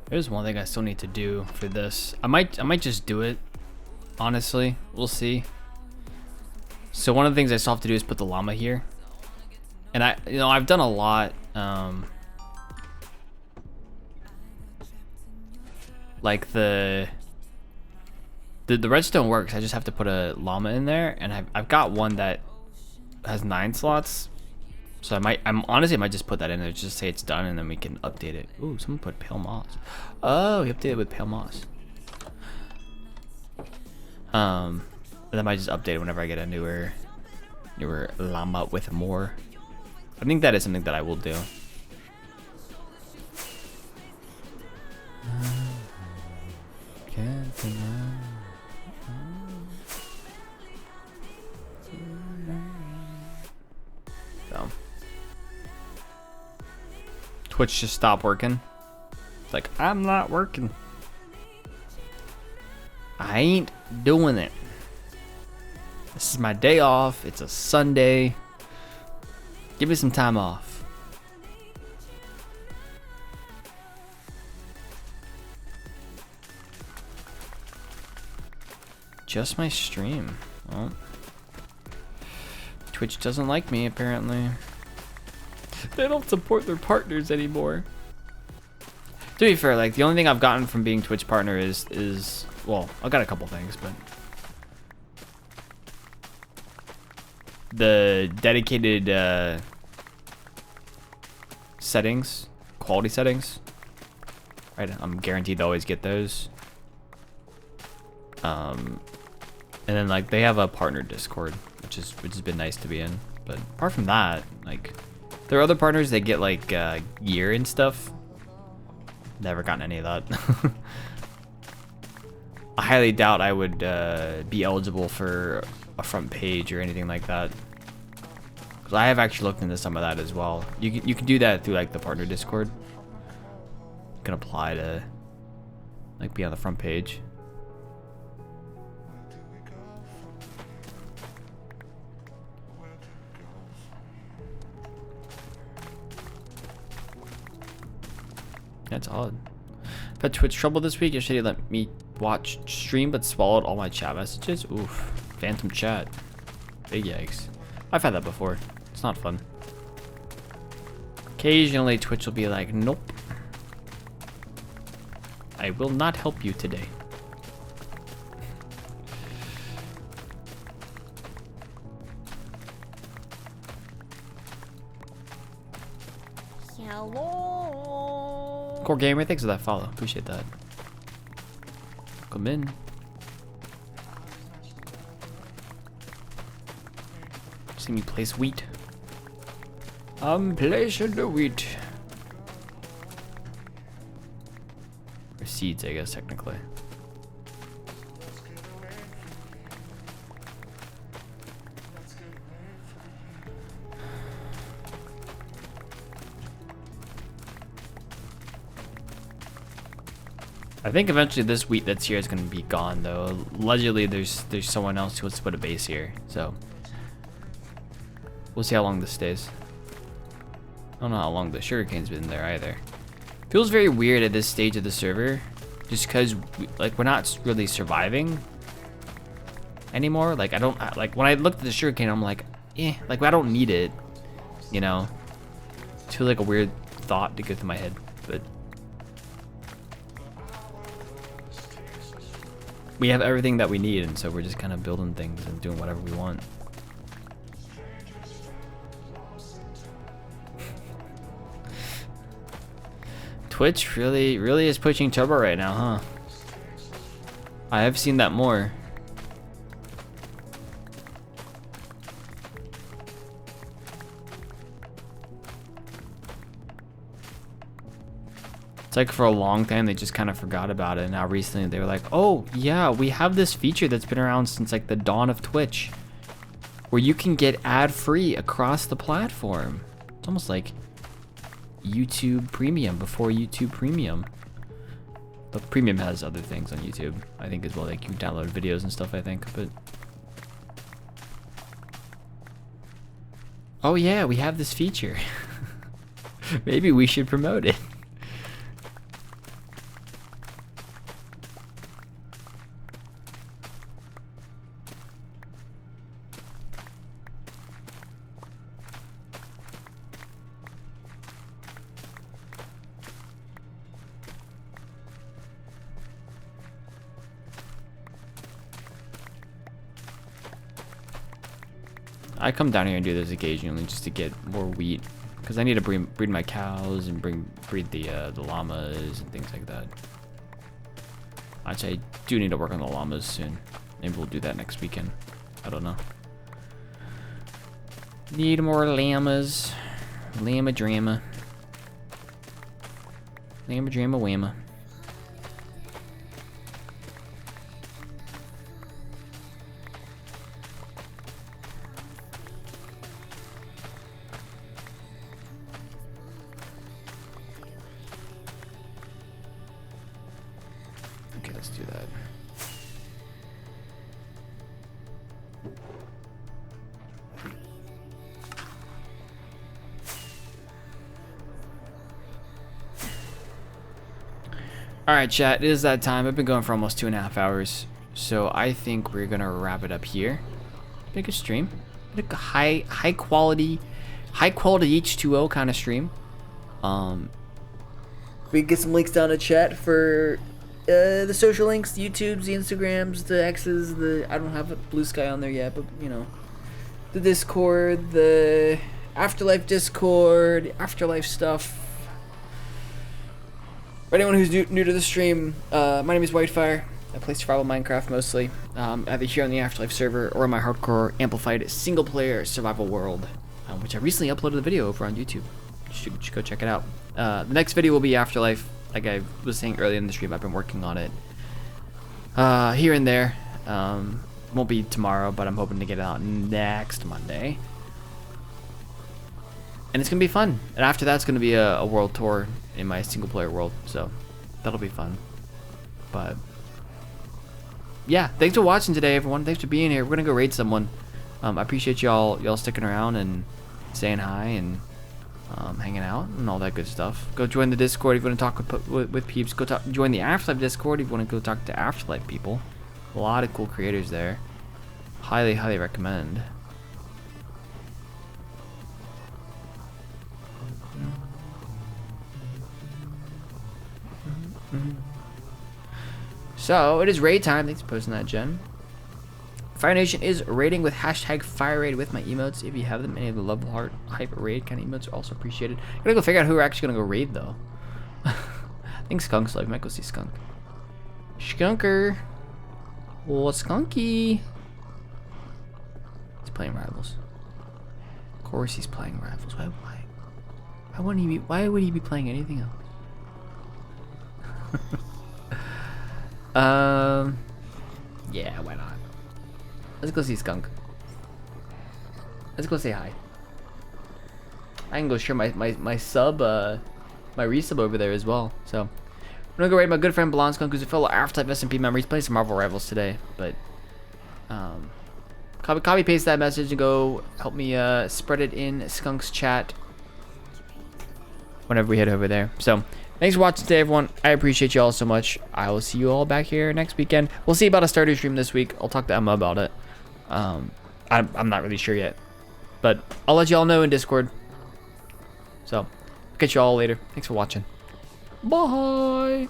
There's one thing I still need to do for this. I might just do it. Honestly, we'll see. So one of the things I still have to do is put the llama here. And I've done a lot. Like the redstone works. I just have to put a llama in there, and I've got one that has 9 slots. So I might just put that in there, just say it's done, and then we can update it. Ooh, someone put pale moss. Oh, we updated it with pale moss. And I might just update it whenever I get a newer llama with more. I think that is something that I will do. So. Twitch just stopped working. It's like, I'm not working. I ain't doing it. This is my day off. It's a Sunday. Give me some time off. Just my stream. Well, Twitch doesn't like me, apparently. They don't support their partners anymore. To be fair, like, the only thing I've gotten from being Twitch partner is well, I've got a couple things, but the dedicated settings, quality settings, right? I'm guaranteed to always get those. And then like they have a partner Discord, which has been nice to be in. But apart from that, like, there are other partners that get like gear and stuff. Never gotten any of that. I highly doubt I would be eligible for a front page or anything like that. Because I have actually looked into some of that as well. You can do that through like the partner Discord. You can apply to like be on the front page. That's odd. I've had Twitch trouble this week. Yesterday let me watch stream but swallowed all my chat messages. Oof. Phantom chat. Big yikes. I've had that before. It's not fun. Occasionally Twitch will be like, nope. I will not help you today. Hello. Core Gamer, thanks for that follow. Appreciate that. Come in. See me place wheat. I'm placing the wheat. Or seeds, I guess, technically. I think eventually this wheat that's here is gonna be gone though. Allegedly there's someone else who wants to put a base here, so we'll see how long this stays. I don't know how long the sugarcane's been there either. Feels very weird at this stage of the server just because like we're not really surviving anymore. Like like when I looked at the sugarcane, I'm like, like I don't need it, you know. It's really like a weird thought to go through my head, but we have everything that we need, and so we're just kind of building things and doing whatever we want. Twitch really is pushing turbo right now, huh? I have seen that more. It's like for a long time they just kind of forgot about it, and now recently they were like, oh yeah, we have this feature that's been around since like the dawn of Twitch where you can get ad-free across the platform. It's almost like YouTube Premium before YouTube Premium. The Premium has other things on YouTube, I think, as well. Like you download videos and stuff, I think, but oh yeah, we have this feature. Maybe we should promote it. I come down here and do this occasionally just to get more wheat, because I need to breed my cows and breed the llamas and things like that. Actually, I do need to work on the llamas soon. Maybe we'll do that next weekend. I don't know. Need more llamas. Llama drama. Llama drama whamma. Okay, let's do that. Alright, chat, it is that time. I've been going for almost 2.5 hours, so I think we're gonna wrap it up here. Make a stream. Like a high quality H2O kind of stream. We can get some links down in chat for the social links, the YouTubes, the Instagrams, the X's, I don't have a Blue Sky on there yet, but you know, the Discord, the AfterLife Discord, Afterlife stuff. For anyone who's new to the stream, my name is Whitefire. I play survival Minecraft mostly, either here on the AfterLife server or my hardcore amplified single-player survival world, which I recently uploaded a video over on YouTube. You should go check it out. The next video will be AfterLife. Like I was saying earlier in the stream, I've been working on it here and there. Won't be tomorrow, but I'm hoping to get it out next Monday. And it's gonna be fun. And after that, it's gonna be a world tour in my single player world, so that'll be fun. But yeah, thanks for watching today, everyone. Thanks for being here. We're gonna go raid someone. I appreciate y'all sticking around and saying hi and hanging out and all that good stuff. Go join the Discord if you want to talk with peeps. Go join the AfterLife Discord if you want to go talk to AfterLife people. A lot of cool creators there. Highly recommend. So it is raid time. Thanks for posting that, Jen. Fire Nation is raiding with hashtag FireRaid with my emotes. If you have them, any of the love heart hype raid kind of emotes are also appreciated. I'm gonna go figure out who we're actually gonna go raid though. I think Skunk's live. Might go see Skunk. Skunker. Oh, Skunky. He's playing Rivals. Of course he's playing Rivals. Why wouldn't he be? Why would he be playing anything else? Yeah, why not? Let's go see Skunk. Let's go say hi. I can go share my sub, my resub over there as well. So I'm gonna go raid my good friend Blonde Skunk, who's a fellow AfterLife SMP member. He's playing some Marvel Rivals today, but copy paste that message and go help me spread it in Skunk's chat whenever we head over there. So Thanks for watching today, everyone. I appreciate you all so much. I will see you all back here next weekend. We'll see about a starter stream this week. I'll talk to Emma about it. I'm not really sure yet, but I'll let you all know in Discord. So, catch you all later. Thanks for watching. Bye.